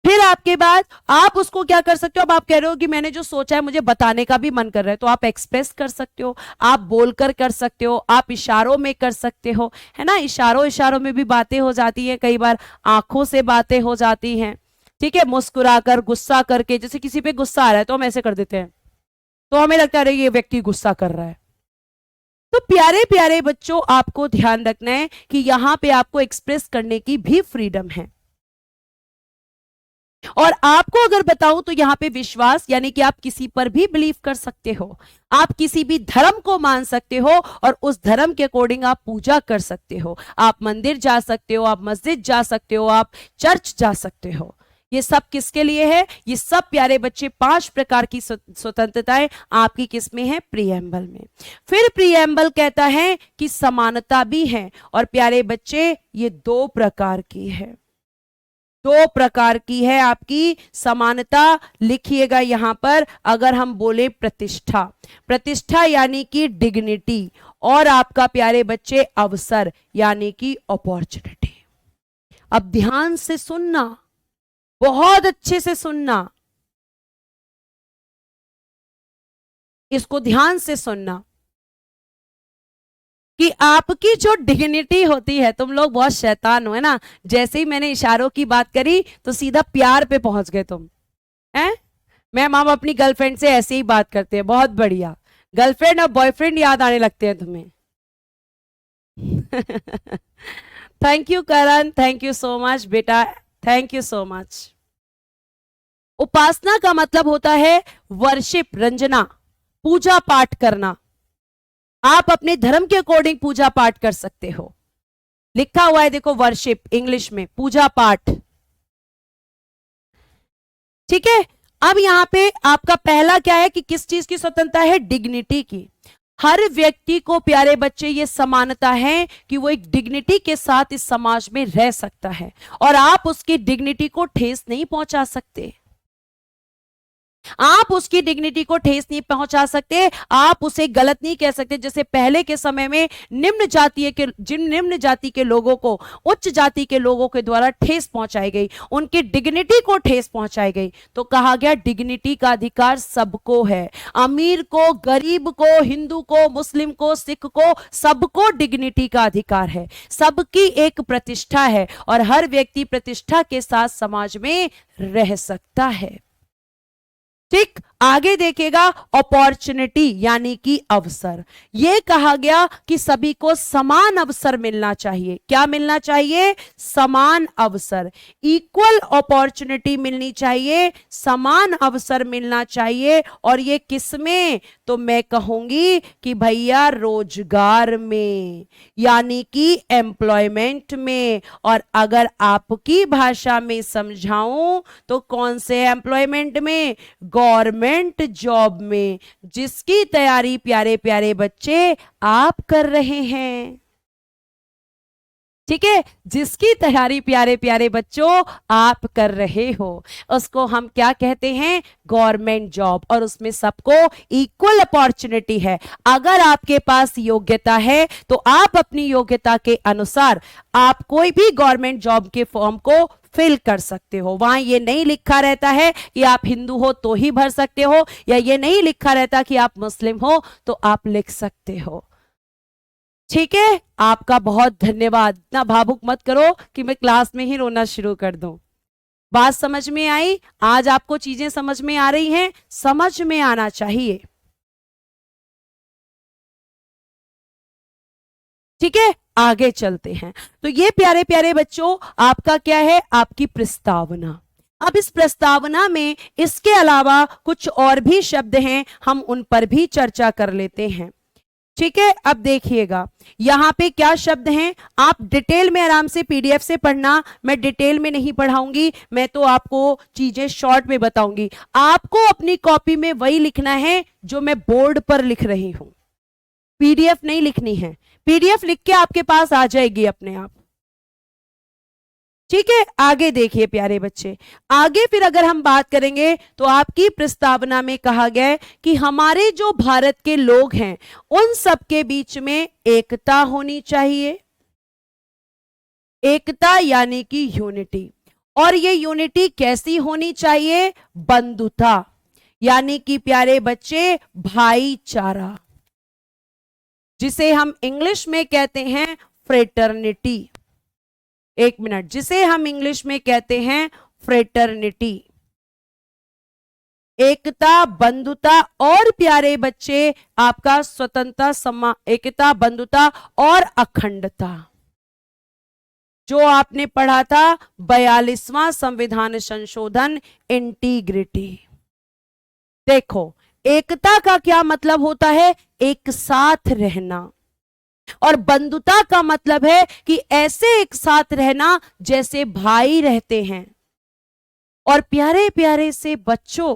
फिर आपके बाद आप उसको क्या कर सकते हो? अब आप कह रहे हो कि मैंने जो सोचा है मुझे बताने का भी मन कर रहा है, तो आप एक्सप्रेस कर सकते हो, आप बोलकर कर सकते हो, आप इशारों में कर सकते हो, है ना। इशारों में भी बातें हो जाती हैं, कई बार आंखों से बातें हो जाती हैं, ठीक है, मुस्कुराकर, गुस्सा करके। जैसे किसी पे गुस्सा आ रहा है तो हम ऐसे कर देते हैं, तो हमें लगता है ये व्यक्ति गुस्सा कर रहा है। तो प्यारे प्यारे बच्चों, आपको ध्यान रखना है कि यहां पे आपको एक्सप्रेस करने की भी फ्रीडम है। और आपको अगर बताऊं तो यहां पे विश्वास यानी कि आप किसी पर भी बिलीव कर सकते हो, आप किसी भी धर्म को मान सकते हो और उस धर्म के अकॉर्डिंग आप पूजा कर सकते हो। आप मंदिर जा सकते हो, आप मस्जिद जा सकते हो, आप चर्च जा सकते हो। ये सब किसके लिए है? ये सब प्यारे बच्चे 5 प्रकार की स्वतंत्रताएं आपकी किस में है? प्रीएम्बल में। फिर प्रीएम्बल कहता है कि समानता भी है, और प्यारे बच्चे ये 2 प्रकार की है, 2 प्रकार की है आपकी समानता। लिखिएगा यहां पर, अगर हम बोले प्रतिष्ठा, प्रतिष्ठा यानी कि डिग्निटी, और आपका प्यारे बच्चे अवसर यानी कि अपॉर्चुनिटी। अब ध्यान से सुनना, बहुत अच्छे से सुनना, इसको ध्यान से सुनना कि आपकी जो डिग्निटी होती है, तुम लोग बहुत शैतान हो, है ना। जैसे ही मैंने इशारों की बात करी तो सीधा प्यार पे पहुंच गए तुम, हैं। मैम आप अपनी गर्लफ्रेंड से ऐसे ही बात करते हैं, बहुत बढ़िया। गर्लफ्रेंड और बॉयफ्रेंड याद आने लगते हैं तुम्हें। Thank you Karan, thank you so much बेटा, थैंक यू सो मच। उपासना का मतलब होता है वर्शिप, रंजना, पूजा पाठ करना। आप अपने धर्म के अकॉर्डिंग पूजा पाठ कर सकते हो। लिखा हुआ है देखो, वर्शिप इंग्लिश में पूजा पाठ, ठीक है। अब यहां पे आपका पहला क्या है कि किस चीज की स्वतंत्रता है? डिग्निटी की। हर व्यक्ति को प्यारे बच्चे ये समानता है कि वो एक डिग्निटी के साथ इस समाज में रह सकता है, और आप उसकी डिग्निटी को ठेस नहीं पहुंचा सकते। आप उसकी डिग्निटी को ठेस नहीं पहुंचा सकते, आप उसे गलत नहीं कह सकते। जैसे पहले के समय में निम्न जाति के लोगों को उच्च जाति के लोगों के द्वारा ठेस पहुंचाई गई, उनकी डिग्निटी को ठेस पहुंचाई गई, तो कहा गया डिग्निटी का अधिकार सबको है। अमीर को, गरीब को, हिंदू को, मुस्लिम को, सिख को, सबको डिग्निटी का अधिकार है। सबकी एक प्रतिष्ठा है और हर व्यक्ति प्रतिष्ठा के साथ समाज में रह सकता है। ठीक, आगे देखेगा अपॉर्चुनिटी यानी कि अवसर। यह कहा गया कि सभी को समान अवसर मिलना चाहिए। क्या मिलना चाहिए? समान अवसर, इक्वल अपॉर्चुनिटी मिलनी चाहिए, समान अवसर मिलना चाहिए। और ये किसमें? तो मैं कहूंगी कि भैया रोजगार में, यानी कि एम्प्लॉयमेंट में। और अगर आपकी भाषा में समझाऊं तो कौन से एम्प्लॉयमेंट में? गवर्नमेंट जॉब में जिसकी तैयारी प्यारे प्यारे बच्चे आप कर रहे हैं। ठीक है, जिसकी तैयारी प्यारे प्यारे बच्चों आप कर रहे हो उसको हम क्या कहते हैं, गवर्नमेंट जॉब। और उसमें सबको इक्वल अपॉर्चुनिटी है। अगर आपके पास योग्यता है तो आप अपनी योग्यता के अनुसार आप कोई भी गवर्नमेंट जॉब के फॉर्म को फिल कर सकते हो। वहां ये नहीं लिखा रहता है कि आप हिंदू हो तो ही भर सकते हो, या ये नहीं लिखा रहता कि आप मुस्लिम हो तो आप लिख सकते हो। ठीक है, आपका बहुत धन्यवाद। इतना भावुक मत करो कि मैं क्लास में ही रोना शुरू कर दूं। बात समझ में आई? आज आपको चीजें समझ में आ रही हैं? समझ में आना चाहिए। ठीक है, आगे चलते हैं। तो ये प्यारे प्यारे बच्चों आपका क्या है, आपकी प्रस्तावना। अब इस प्रस्तावना में इसके अलावा कुछ और भी शब्द हैं, हम उन पर भी चर्चा कर लेते हैं। ठीक है, अब देखिएगा यहां पे क्या शब्द हैं, आप डिटेल में आराम से पीडीएफ से पढ़ना, मैं डिटेल में नहीं पढ़ाऊंगी, मैं तो आपको चीजें शॉर्ट में बताऊंगी। आपको अपनी कॉपी में वही लिखना है जो मैं बोर्ड पर लिख रही हूं, पीडीएफ नहीं लिखनी है। पीडीएफ लिख के आपके पास आ जाएगी अपने आप। ठीक है, आगे देखिए प्यारे बच्चे। आगे फिर अगर हम बात करेंगे तो आपकी प्रस्तावना में कहा गया है कि हमारे जो भारत के लोग हैं उन सबके बीच में एकता होनी चाहिए। एकता यानी कि यूनिटी। और ये यूनिटी कैसी होनी चाहिए, बंधुता यानी कि प्यारे बच्चे भाईचारा, जिसे हम इंग्लिश में कहते हैं फ्रेटर्निटी। एक मिनट, जिसे हम इंग्लिश में कहते हैं फ्रेटर्निटी। एकता, बंधुता और प्यारे बच्चे आपका स्वतंत्रता, एकता, बंधुता और अखंडता, जो आपने पढ़ा था 42वां संविधान संशोधन, इंटीग्रिटी। देखो, एकता का क्या मतलब होता है, एक साथ रहना। और बंधुता का मतलब है कि ऐसे एक साथ रहना जैसे भाई रहते हैं। और प्यारे प्यारे से बच्चों,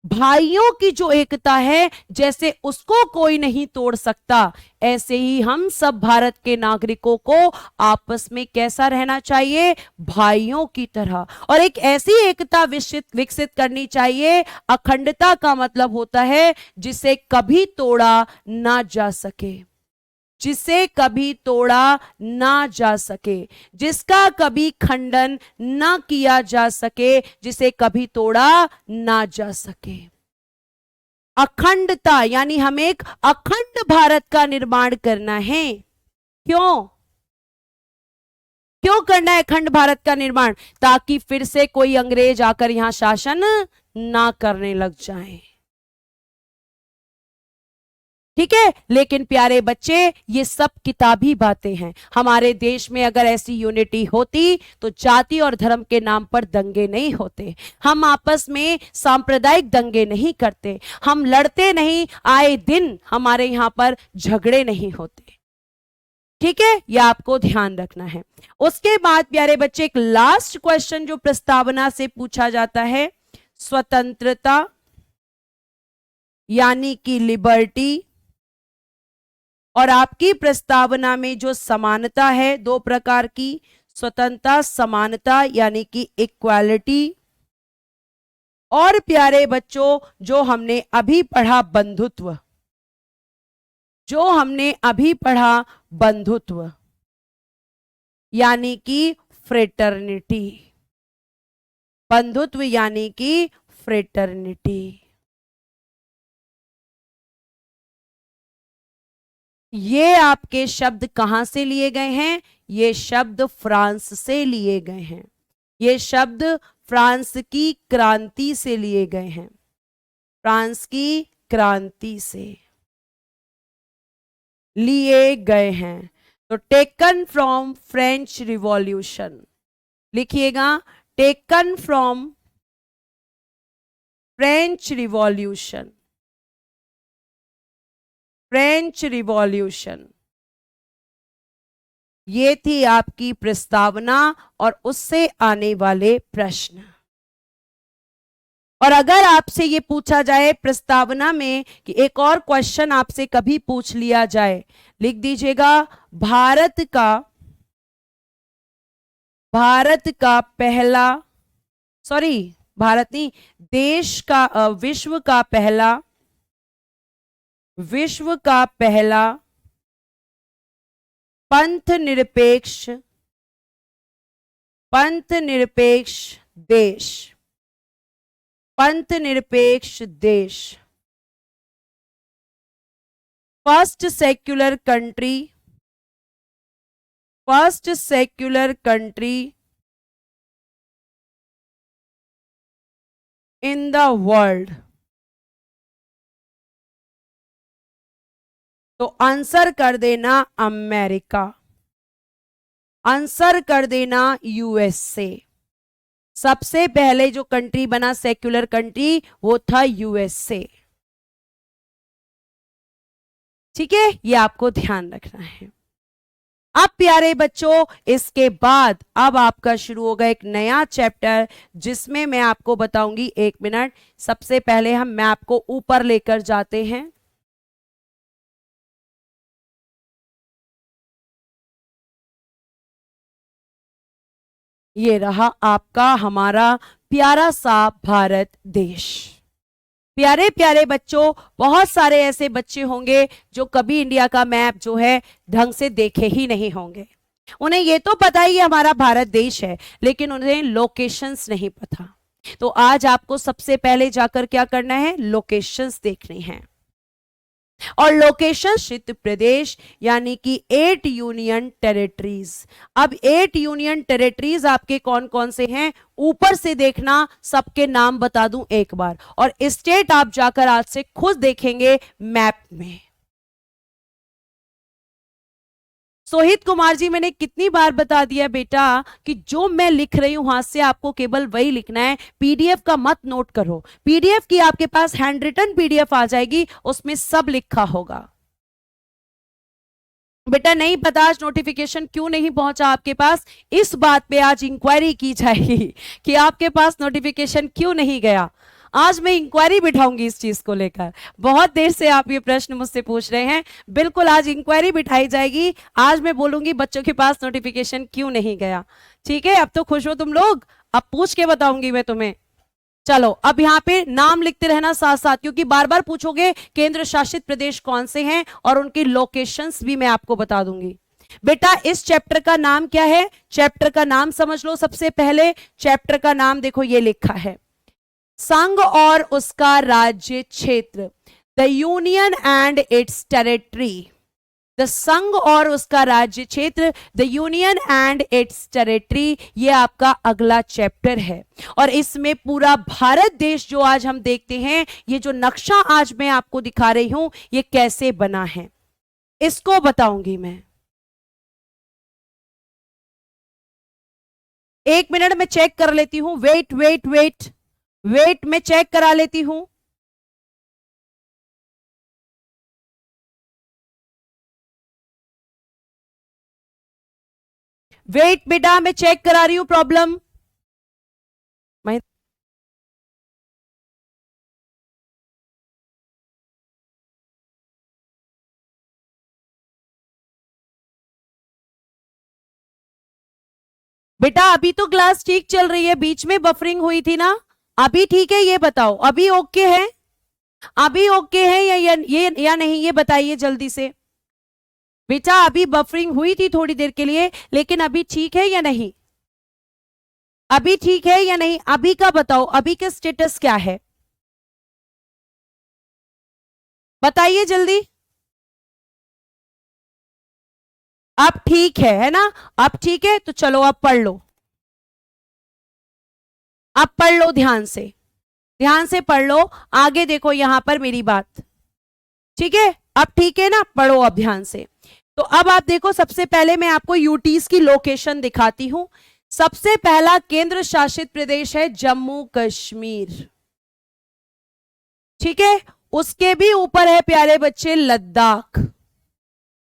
भाइयों की जो एकता है जैसे उसको कोई नहीं तोड़ सकता, ऐसे ही हम सब भारत के नागरिकों को आपस में कैसा रहना चाहिए, भाइयों की तरह। और एक ऐसी एकता विकसित करनी चाहिए। अखंडता का मतलब होता है जिसे कभी तोड़ा ना जा सके, जिसे कभी तोड़ा ना जा सके, जिसका कभी खंडन ना किया जा सके, जिसे कभी तोड़ा ना जा सके। अखंडता यानी हमें एक अखंड भारत का निर्माण करना है। क्यों क्यों करना है अखंड भारत का निर्माण, ताकि फिर से कोई अंग्रेज आकर यहां शासन ना करने लग जाए। ठीक है, लेकिन प्यारे बच्चे ये सब किताबी बातें हैं। हमारे देश में अगर ऐसी यूनिटी होती तो जाति और धर्म के नाम पर दंगे नहीं होते, हम आपस में सांप्रदायिक दंगे नहीं करते, हम लड़ते नहीं, आए दिन हमारे यहां पर झगड़े नहीं होते। ठीक है, यह आपको ध्यान रखना है। उसके बाद प्यारे बच्चे एक लास्ट क्वेश्चन जो प्रस्तावना से पूछा जाता है, स्वतंत्रता यानी कि लिबर्टी। और आपकी प्रस्तावना में जो समानता है दो प्रकार की, स्वतंत्रता, समानता यानी कि इक्वालिटी। और प्यारे बच्चों जो हमने अभी पढ़ा बंधुत्व, जो हमने अभी पढ़ा बंधुत्व यानी कि फ्रेटर्निटी, बंधुत्व यानी कि फ्रेटर्निटी। ये आपके शब्द कहां से लिए गए हैं, ये शब्द फ्रांस से लिए गए हैं, ये शब्द फ्रांस की क्रांति से लिए गए हैं, फ्रांस की क्रांति से लिए गए हैं। तो टेकन फ्रॉम फ्रेंच रिवॉल्यूशन, लिखिएगा, taken from French revolution, French revolution. ये थी आपकी प्रस्तावना और उससे आने वाले प्रश्न। और अगर आपसे ये पूछा जाए प्रस्तावना में कि एक और क्वेश्चन आपसे कभी पूछ लिया जाए, लिख दीजिएगा भारत का पहला, सॉरी भारत नहीं, देश का विश्व का पहला पंथ निरपेक्ष देश, first secular country in the world. तो आंसर कर देना अमेरिका, आंसर कर देना यूएसए। सबसे पहले जो कंट्री बना सेक्युलर कंट्री वो था यूएसए। ठीक है, ये आपको ध्यान रखना है। अब प्यारे बच्चों, इसके बाद अब आपका शुरू होगा एक नया चैप्टर जिसमें मैं आपको बताऊंगी, 1 मिनट, सबसे पहले हम मैप को ऊपर लेकर जाते हैं। ये रहा आपका हमारा प्यारा सा भारत देश। प्यारे प्यारे बच्चों, बहुत सारे ऐसे बच्चे होंगे जो कभी इंडिया का मैप जो है ढंग से देखे ही नहीं होंगे। उन्हें ये तो पता ही हमारा भारत देश है, लेकिन उन्हें लोकेशंस नहीं पता। तो आज आपको सबसे पहले जाकर क्या करना है, लोकेशंस देखने हैं। और लोकेशन शासित प्रदेश यानी कि 8 यूनियन टेरिटरीज। अब 8 यूनियन टेरिटरीज आपके कौन कौन से हैं, ऊपर से देखना, सबके नाम बता दूं एक बार, और स्टेट आप जाकर आज से खुद देखेंगे मैप में। सोहित कुमार जी, मैंने कितनी बार बता दिया बेटा कि जो मैं लिख रही हूं हाथ से आपको केवल वही लिखना है, पीडीएफ का मत नोट करो। पीडीएफ की आपके पास हैंड रिटन पीडीएफ आ जाएगी, उसमें सब लिखा होगा। बेटा नहीं पता आज नोटिफिकेशन क्यों नहीं पहुंचा आपके पास, इस बात पे आज इंक्वायरी की जाएगी कि आपके पास नोटिफिकेशन क्यों नहीं गया। आज मैं इंक्वायरी बिठाऊंगी इस चीज को लेकर। बहुत देर से आप ये प्रश्न मुझसे पूछ रहे हैं, बिल्कुल आज इंक्वायरी बिठाई जाएगी। आज मैं बोलूंगी बच्चों के पास नोटिफिकेशन क्यों नहीं गया। ठीक है, अब तो खुश हो तुम लोग, अब पूछ के बताऊंगी मैं तुम्हें। चलो अब यहाँ पे नाम लिखते रहना साथ साथ, क्योंकि बार बार पूछोगे केंद्र शासित प्रदेश कौन से हैं और उनकी लोकेशंस भी मैं आपको बता दूंगी। बेटा इस चैप्टर का नाम क्या है, चैप्टर का नाम समझ लो। सबसे पहले चैप्टर का नाम देखो, ये लिखा है संघ और उसका राज्य क्षेत्र, the union and it's territory. The संघ और उसका राज्य क्षेत्र, the union and it's territory, ये आपका अगला चैप्टर है। और इसमें पूरा भारत देश जो आज हम देखते हैं, ये जो नक्शा आज मैं आपको दिखा रही हूं, ये कैसे बना है इसको बताऊंगी मैं। 1 मिनट में चेक कर लेती हूं, वेट में चेक करा लेती हूं। वेट बेटा मैं चेक करा रही हूं प्रॉब्लम। बेटा अभी तो क्लास ठीक चल रही है, बीच में बफरिंग हुई थी ना, अभी ठीक है? ये बताओ अभी ओके है, अभी ओके है या नहीं, ये बताइए जल्दी से। बेटा अभी बफरिंग हुई थी थोड़ी देर के लिए, लेकिन अभी ठीक है या नहीं, अभी ठीक है या नहीं, अभी का बताओ, अभी का स्टेटस क्या है बताइए जल्दी। अब ठीक है ना, अब ठीक है, तो चलो अब पढ़ लो, अब पढ़ लो ध्यान से पढ़ लो। आगे देखो यहां पर मेरी बात, ठीक है? अब ठीक है ना, पढ़ो अब ध्यान से। तो अब आप देखो, सबसे पहले मैं आपको यूटीज की लोकेशन दिखाती हूं। सबसे पहला केंद्र शासित प्रदेश है जम्मू कश्मीर, ठीक है? उसके भी ऊपर है प्यारे बच्चे लद्दाख।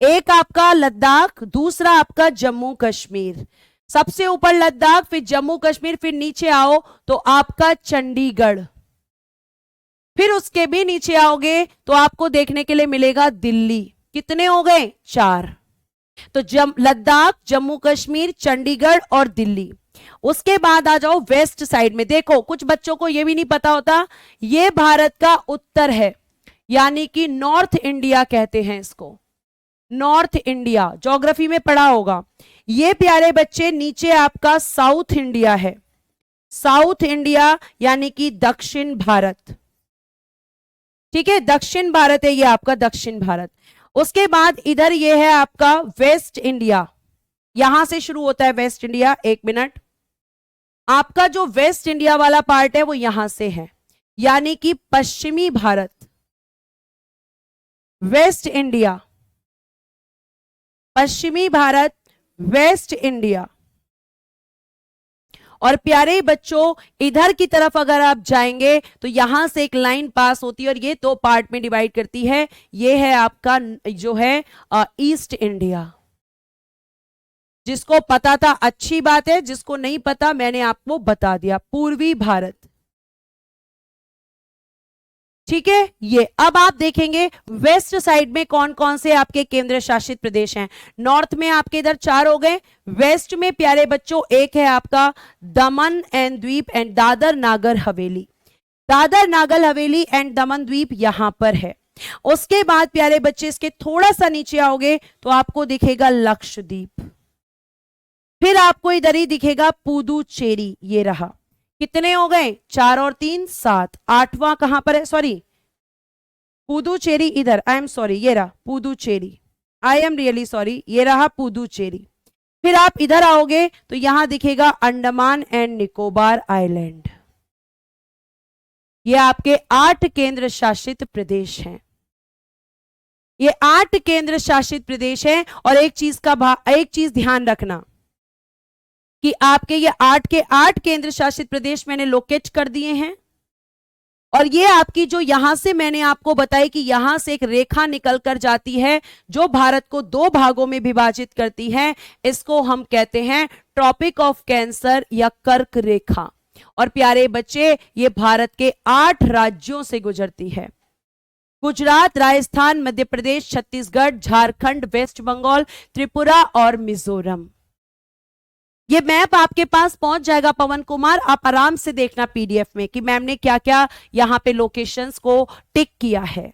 एक आपका लद्दाख, दूसरा आपका जम्मू कश्मीर। सबसे ऊपर लद्दाख, फिर जम्मू कश्मीर, फिर नीचे आओ तो आपका चंडीगढ़। फिर उसके भी नीचे आओगे तो आपको देखने के लिए मिलेगा दिल्ली। कितने हो गए? 4। तो लद्दाख, जम्मू कश्मीर, चंडीगढ़ और दिल्ली। उसके बाद आ जाओ वेस्ट साइड में। देखो कुछ बच्चों को यह भी नहीं पता होता, यह भारत का उत्तर है, यानी कि नॉर्थ इंडिया कहते हैं इसको, नॉर्थ इंडिया। ज्योग्राफी में पढ़ा होगा। ये प्यारे बच्चे नीचे आपका साउथ इंडिया है, साउथ इंडिया यानी कि दक्षिण भारत। ठीक है, दक्षिण भारत है ये आपका, दक्षिण भारत। उसके बाद इधर ये है आपका वेस्ट इंडिया, यहां से शुरू होता है वेस्ट इंडिया। 1 मिनट, आपका जो वेस्ट इंडिया वाला पार्ट है वो यहां से है, यानी कि पश्चिमी भारत, वेस्ट इंडिया, पश्चिमी भारत, वेस्ट इंडिया। और प्यारे बच्चों इधर की तरफ अगर आप जाएंगे तो यहां से एक लाइन पास होती है और ये 2 पार्ट में डिवाइड करती है। ये है आपका जो है ईस्ट इंडिया। जिसको पता था अच्छी बात है, जिसको नहीं पता मैंने आपको बता दिया, पूर्वी भारत। ठीक है, ये अब आप देखेंगे वेस्ट साइड में कौन कौन से आपके केंद्र शासित प्रदेश हैं। नॉर्थ में आपके इधर 4 हो गए, वेस्ट में प्यारे बच्चों एक है आपका दमन एंड द्वीप एंड दादर नागर हवेली। दादर नागर हवेली एंड दमन द्वीप यहां पर है। उसके बाद प्यारे बच्चे इसके थोड़ा सा नीचे आओगे तो आपको दिखेगा लक्षद्वीप, फिर आपको इधर ही दिखेगा पुदुचेरी। ये रहा, कितने हो गए? 4 और 3 7। 8वां कहां पर है? सॉरी, पुदुचेरी इधर, आई एम सॉरी, ये रहा Puducherry, I am really sorry, ये रहा पुदुचेरी। फिर आप इधर आओगे तो यहां दिखेगा अंडमान एंड निकोबार आइलैंड। ये आपके 8 केंद्र शासित प्रदेश हैं, ये 8 केंद्र शासित प्रदेश हैं। और एक चीज ध्यान रखना कि आपके ये 8 के 8 केंद्र शासित प्रदेश मैंने लोकेट कर दिए हैं। और ये आपकी जो यहां से मैंने आपको बताई कि यहां से एक रेखा निकल कर जाती है जो भारत को 2 भागों में विभाजित करती है, इसको हम कहते हैं ट्रॉपिक ऑफ कैंसर या कर्क रेखा। और प्यारे बच्चे ये भारत के 8 राज्यों से गुजरती है, गुजरात, राजस्थान, मध्य प्रदेश, छत्तीसगढ़, झारखंड, वेस्ट बंगाल, त्रिपुरा और मिजोरम। ये मैप आपके पास पहुंच जाएगा पवन कुमार, आप आराम से देखना पीडीएफ में कि मैम ने क्या क्या यहां पे लोकेशंस को टिक किया है।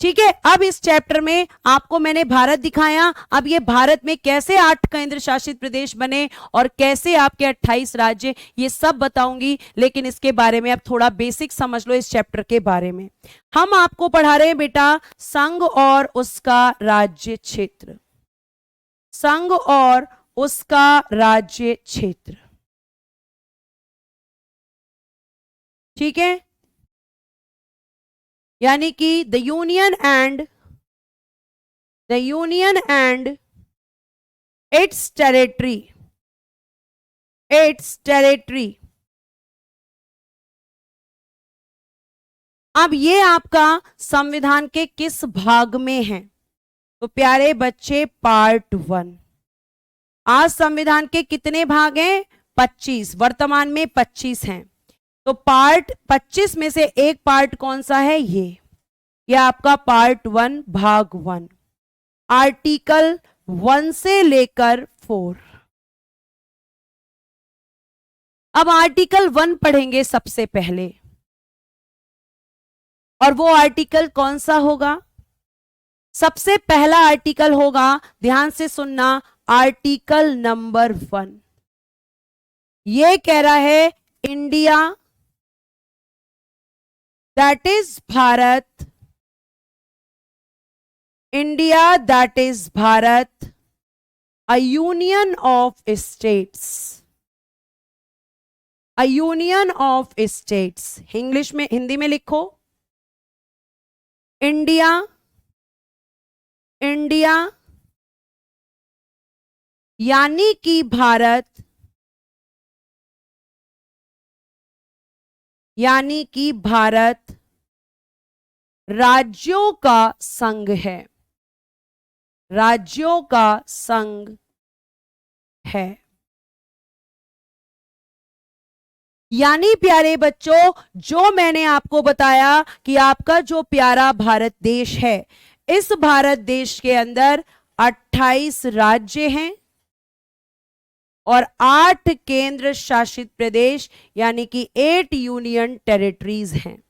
ठीक है, अब इस चैप्टर में आपको मैंने भारत दिखाया। अब ये भारत में कैसे 8 केंद्र शासित प्रदेश बने और कैसे आपके 28 राज्य, ये सब बताऊंगी। लेकिन इसके बारे में अब थोड़ा बेसिक समझ लो इस चैप्टर के बारे में। हम आपको पढ़ा रहे हैं बेटा संघ और उसका राज्य क्षेत्र, संघ और उसका राज्य क्षेत्र। ठीक है, यानी कि the union and it's territory. अब ये आपका संविधान के किस भाग में है? तो प्यारे बच्चे पार्ट 1। आज संविधान के कितने भाग हैं? 25, वर्तमान में 25 हैं। तो पार्ट 25 में से एक पार्ट कौन सा है? ये आपका पार्ट 1 भाग 1, आर्टिकल 1 से लेकर 4। अब आर्टिकल 1 पढ़ेंगे सबसे पहले, और वो आर्टिकल कौन सा होगा? सबसे पहला आर्टिकल होगा, ध्यान से सुनना, आर्टिकल नंबर 1। ये कह रहा है India that is Bharat, India that is Bharat, a union of states, a union of states. English में, हिंदी में लिखो, इंडिया यानी कि भारत, यानी कि भारत राज्यों का संघ है, राज्यों का संघ है। यानी प्यारे बच्चों, जो मैंने आपको बताया कि आपका जो प्यारा भारत देश है, इस भारत देश के अंदर 28 राज्य हैं और 8 केंद्र शासित प्रदेश यानी कि 8 यूनियन टेरिटरीज हैं,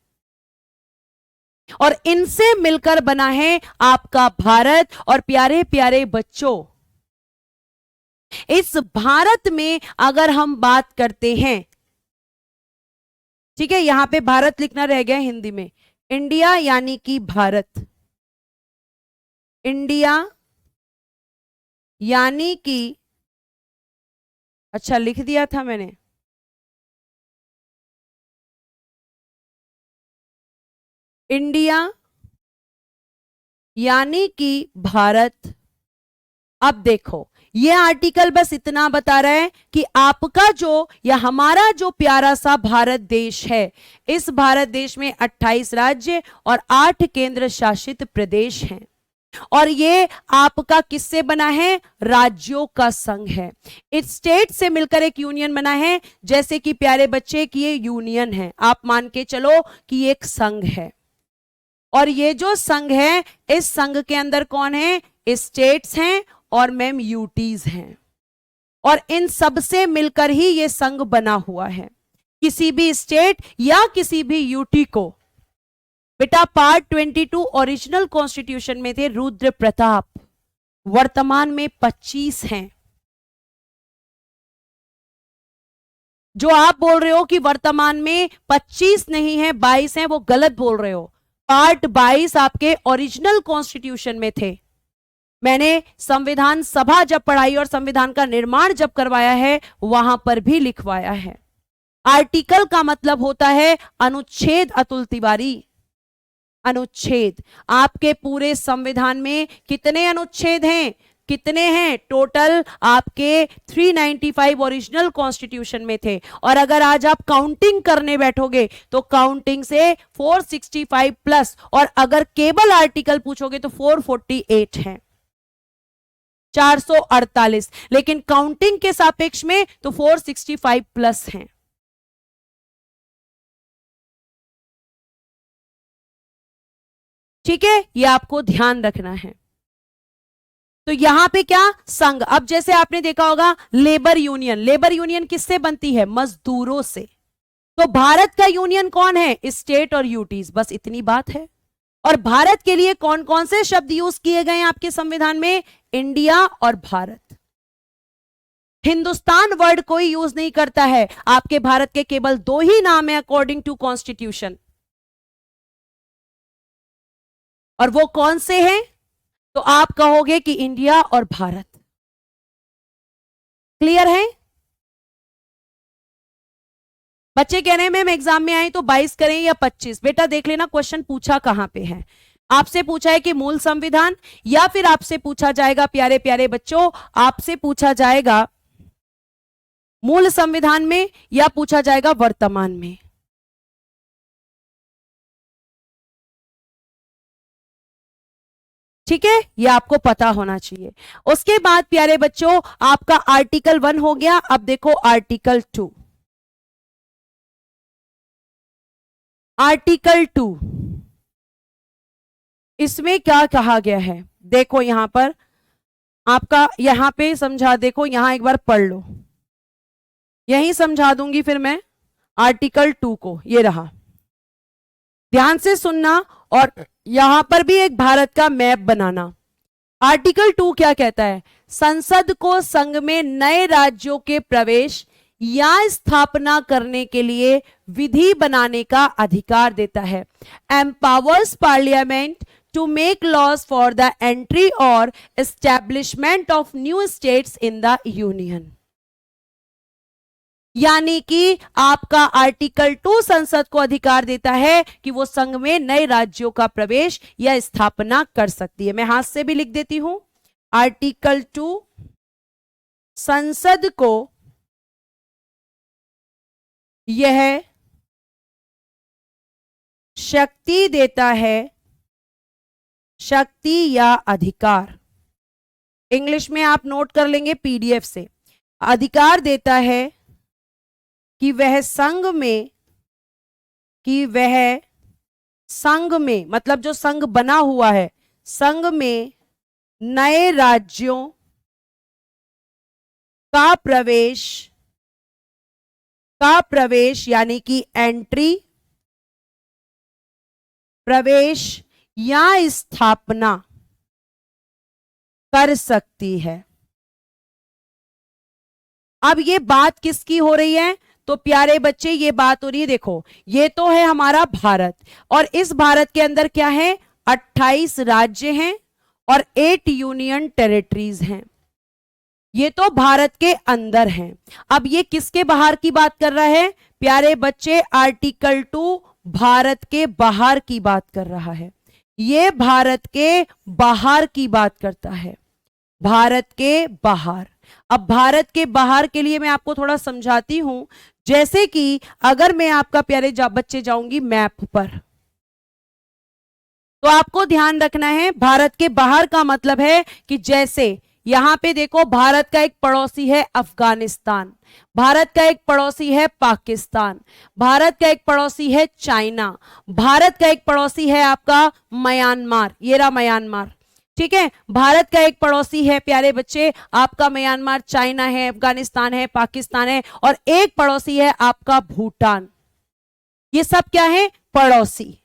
और इनसे मिलकर बना है आपका भारत। और प्यारे प्यारे बच्चों, इस भारत में अगर हम बात करते हैं, ठीक है, यहां पे भारत लिखना रह गया हिंदी में, इंडिया यानी कि भारत, इंडिया यानी कि, अच्छा लिख दिया था मैंने, इंडिया यानी कि भारत। अब देखो, ये आर्टिकल बस इतना बता रहा है कि आपका जो या हमारा जो प्यारा सा भारत देश है, इस भारत देश में 28 राज्य और 8 केंद्र शासित प्रदेश हैं, और ये आपका किससे बना है? राज्यों का संघ है। इस स्टेट से मिलकर एक यूनियन बना है, जैसे कि प्यारे बच्चे की ये यूनियन है, आप मान के चलो कि ये एक संघ है। और ये जो संघ है, इस संघ के अंदर कौन है? स्टेट्स हैं और मैम यूटीज हैं, और इन सब से मिलकर ही ये संघ बना हुआ है। किसी भी स्टेट या किसी भी यूटी को, बेटा पार्ट 22 ओरिजिनल कॉन्स्टिट्यूशन में थे रुद्र प्रताप, वर्तमान में 25 हैं। जो आप बोल रहे हो कि वर्तमान में 25 नहीं है 22 हैं, वो गलत बोल रहे हो। पार्ट 22 आपके ओरिजिनल कॉन्स्टिट्यूशन में थे। मैंने संविधान सभा जब पढ़ाई और संविधान का निर्माण जब करवाया है, वहां पर भी लिखवाया है। आर्टिकल का मतलब होता है अनुच्छेद। अतुल तिवारी, अनुच्छेद। आपके पूरे संविधान में कितने अनुच्छेद हैं? कितने हैं टोटल? आपके 395 ओरिजिनल कॉन्स्टिट्यूशन में थे, और अगर आज आप काउंटिंग करने बैठोगे तो काउंटिंग से 465 प्लस, और अगर केवल आर्टिकल पूछोगे तो 448 हैं, 448, लेकिन काउंटिंग के सापेक्ष में तो 465 प्लस हैं। ठीक है, ये आपको ध्यान रखना है। तो यहां पे क्या? संघ। अब जैसे आपने देखा होगा लेबर यूनियन, लेबर यूनियन किससे बनती है? मजदूरों से। तो भारत का यूनियन कौन है? स्टेट और यूटीज, बस इतनी बात है। और भारत के लिए कौन कौन से शब्द यूज किए गए हैं आपके संविधान में? इंडिया और भारत। हिंदुस्तान वर्ड कोई यूज नहीं करता है। आपके भारत के केवल 2 ही नाम है अकॉर्डिंग टू कॉन्स्टिट्यूशन, और वो कौन से हैं? तो आप कहोगे कि इंडिया और भारत। क्लियर है? बच्चे कह रहे हैं मैम एग्जाम में आए तो 22 करें या 25? बेटा देख लेना क्वेश्चन पूछा कहां पे है। आपसे पूछा है कि मूल संविधान, या फिर आपसे पूछा जाएगा प्यारे प्यारे बच्चों, आपसे पूछा जाएगा मूल संविधान में, या पूछा जाएगा वर्तमान में। ठीक है, यह आपको पता होना चाहिए। उसके बाद प्यारे बच्चों आपका आर्टिकल 1 हो गया। अब देखो आर्टिकल 2। आर्टिकल 2, इसमें क्या कहा गया है? देखो यहां पर आपका, यहां पे समझा, देखो यहां एक बार पढ़ लो, यही समझा दूंगी फिर मैं आर्टिकल 2 को। ये रहा, ध्यान से सुनना, और यहां पर भी एक भारत का मैप बनाना। आर्टिकल 2 क्या कहता है? संसद को संघ में नए राज्यों के प्रवेश या स्थापना करने के लिए विधि बनाने का अधिकार देता है। Empowers parliament to make laws for the entry और establishment of new states in the union. यानी कि आपका आर्टिकल 2 संसद को अधिकार देता है कि वो संघ में नए राज्यों का प्रवेश या स्थापना कर सकती है। मैं हाथ से भी लिख देती हूं। आर्टिकल 2 संसद को यह शक्ति देता है, शक्ति या अधिकार, इंग्लिश में आप नोट कर लेंगे पीडीएफ से, अधिकार देता है कि वह संघ में मतलब जो संघ बना हुआ है, संघ में नए राज्यों का प्रवेश यानी कि एंट्री, प्रवेश या स्थापना कर सकती है। अब ये बात किसकी हो रही है? तो प्यारे बच्चे ये बात हो रही है, देखो ये तो है हमारा भारत, और इस भारत के अंदर क्या है? 28 राज्य हैं और 8 यूनियन टेरिटरीज हैं। ये तो भारत के अंदर हैं। अब ये किसके बाहर की बात कर रहा है? प्यारे बच्चे आर्टिकल 2 भारत के बाहर की बात कर रहा है। ये भारत के बाहर की बात करता है, भारत के बाहर। अब भारत के बाहर के लिए मैं आपको थोड़ा समझाती हूं। जैसे कि अगर मैं आपका प्यारे बच्चे जाऊंगी मैप पर, तो आपको ध्यान रखना है भारत के बाहर का मतलब है कि जैसे यहां पे देखो भारत का एक पड़ोसी है अफगानिस्तान, भारत का एक पड़ोसी है पाकिस्तान, भारत का एक पड़ोसी है चाइना, भारत का एक पड़ोसी है आपका म्यांमार, ये रहा म्यांमार, ठीक है। भारत का एक पड़ोसी है प्यारे बच्चे आपका म्यांमार, चाइना है, अफगानिस्तान है, पाकिस्तान है, और एक पड़ोसी है आपका भूटान। ये सब क्या है? पड़ोसी।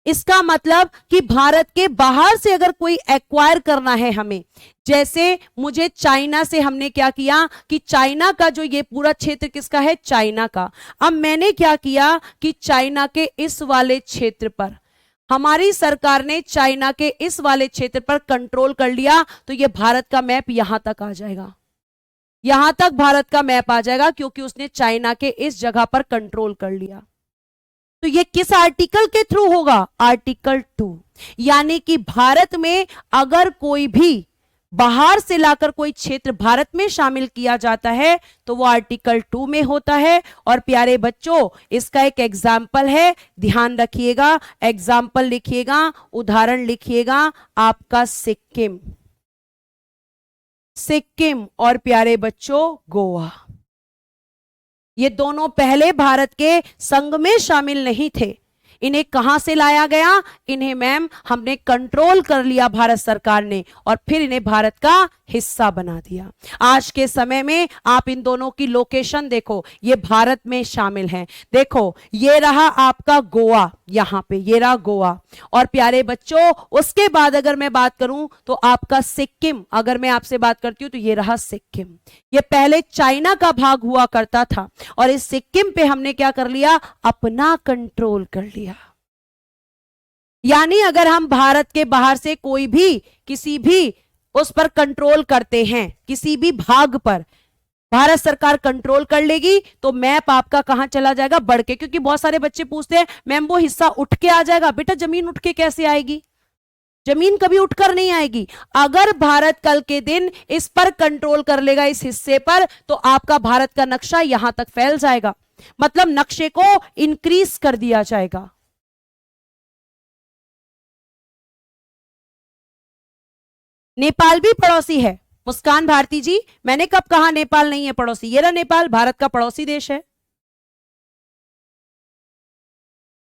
इसका मतलब कि भारत के बाहर से अगर कोई एक्वायर करना है हमें, जैसे मुझे चाइना से हमने क्या किया कि चाइना का जो ये पूरा क्षेत्र किसका है? चाइना का। अब मैंने क्या किया कि चाइना के इस वाले क्षेत्र पर, हमारी सरकार ने चाइना के इस वाले क्षेत्र पर कंट्रोल कर लिया, तो ये भारत का मैप यहां तक आ जाएगा, यहां तक भारत का मैप आ जाएगा, क्योंकि उसने चाइना के इस जगह पर कंट्रोल कर लिया। तो ये किस आर्टिकल के थ्रू होगा? आर्टिकल 2। यानी कि भारत में अगर कोई भी बाहर से लाकर कोई क्षेत्र भारत में शामिल किया जाता है तो वो आर्टिकल 2 में होता है। और प्यारे बच्चों इसका एक एग्जाम्पल है, ध्यान रखिएगा, एग्जाम्पल लिखिएगा, उदाहरण लिखिएगा आपका सिक्किम, सिक्किम और प्यारे बच्चों गोवा। ये दोनों पहले भारत के संघ में शामिल नहीं थे। इन्हें कहां से लाया गया? इन्हें मैम हमने कंट्रोल कर लिया भारत सरकार ने, और फिर इन्हें भारत का हिस्सा बना दिया। आज के समय में आप इन दोनों की लोकेशन देखो, ये भारत में शामिल हैं। देखो ये रहा आपका गोवा, यहां पे ये रहा गोवा, और प्यारे बच्चों उसके बाद अगर मैं बात करूं तो आपका सिक्किम, अगर मैं आपसे बात करती हूं तो ये रहा सिक्किम। ये पहले चाइना का भाग हुआ करता था, और इस सिक्किम पे हमने क्या कर लिया? अपना कंट्रोल कर लिया। यानी अगर हम भारत के बाहर से कोई भी किसी भी उस पर कंट्रोल करते हैं, किसी भी भाग पर भारत सरकार कंट्रोल कर लेगी, तो मैप आपका कहां चला जाएगा? बढ़ के। क्योंकि बहुत सारे बच्चे पूछते हैं मैम वो हिस्सा उठ के आ जाएगा। बेटा जमीन उठ के कैसे आएगी? जमीन कभी उठकर नहीं आएगी। अगर भारत कल के दिन इस पर कंट्रोल कर लेगा, इस हिस्से पर, तो आपका भारत का नक्शा यहां तक फैल जाएगा, मतलब नक्शे को इंक्रीज कर दिया जाएगा। नेपाल भी पड़ोसी है मुस्कान भारती जी, मैंने कब कहा नेपाल नहीं है पड़ोसी? ये रहा नेपाल, भारत का पड़ोसी देश है।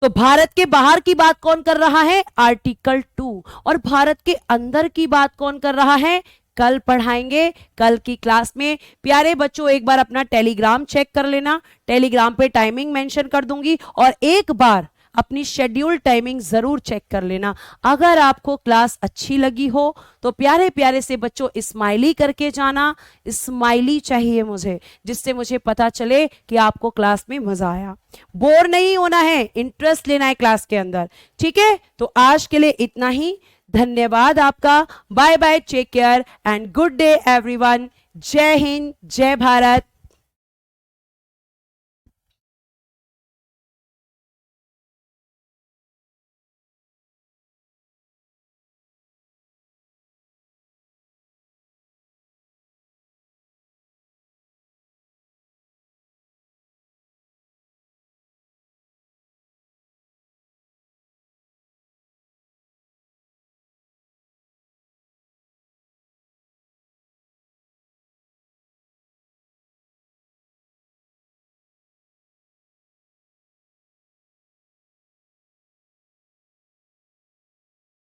तो भारत के बाहर की बात कौन कर रहा है? आर्टिकल 2। और भारत के अंदर की बात कौन कर रहा है? कल पढ़ाएंगे, कल की क्लास में। प्यारे बच्चों एक बार अपना टेलीग्राम चेक कर लेना, टेलीग्राम पे टाइमिंग मेंशन कर दूंगी, और एक बार अपनी शेड्यूल टाइमिंग जरूर चेक कर लेना। अगर आपको क्लास अच्छी लगी हो तो प्यारे प्यारे से बच्चों स्माइली करके जाना, स्माइली चाहिए मुझे, जिससे मुझे पता चले कि आपको क्लास में मजा आया। बोर नहीं होना है, इंटरेस्ट लेना है क्लास के अंदर, ठीक है। तो आज के लिए इतना ही, धन्यवाद आपका, bye bye, take care and good day everyone. जय हिंद, जय भारत।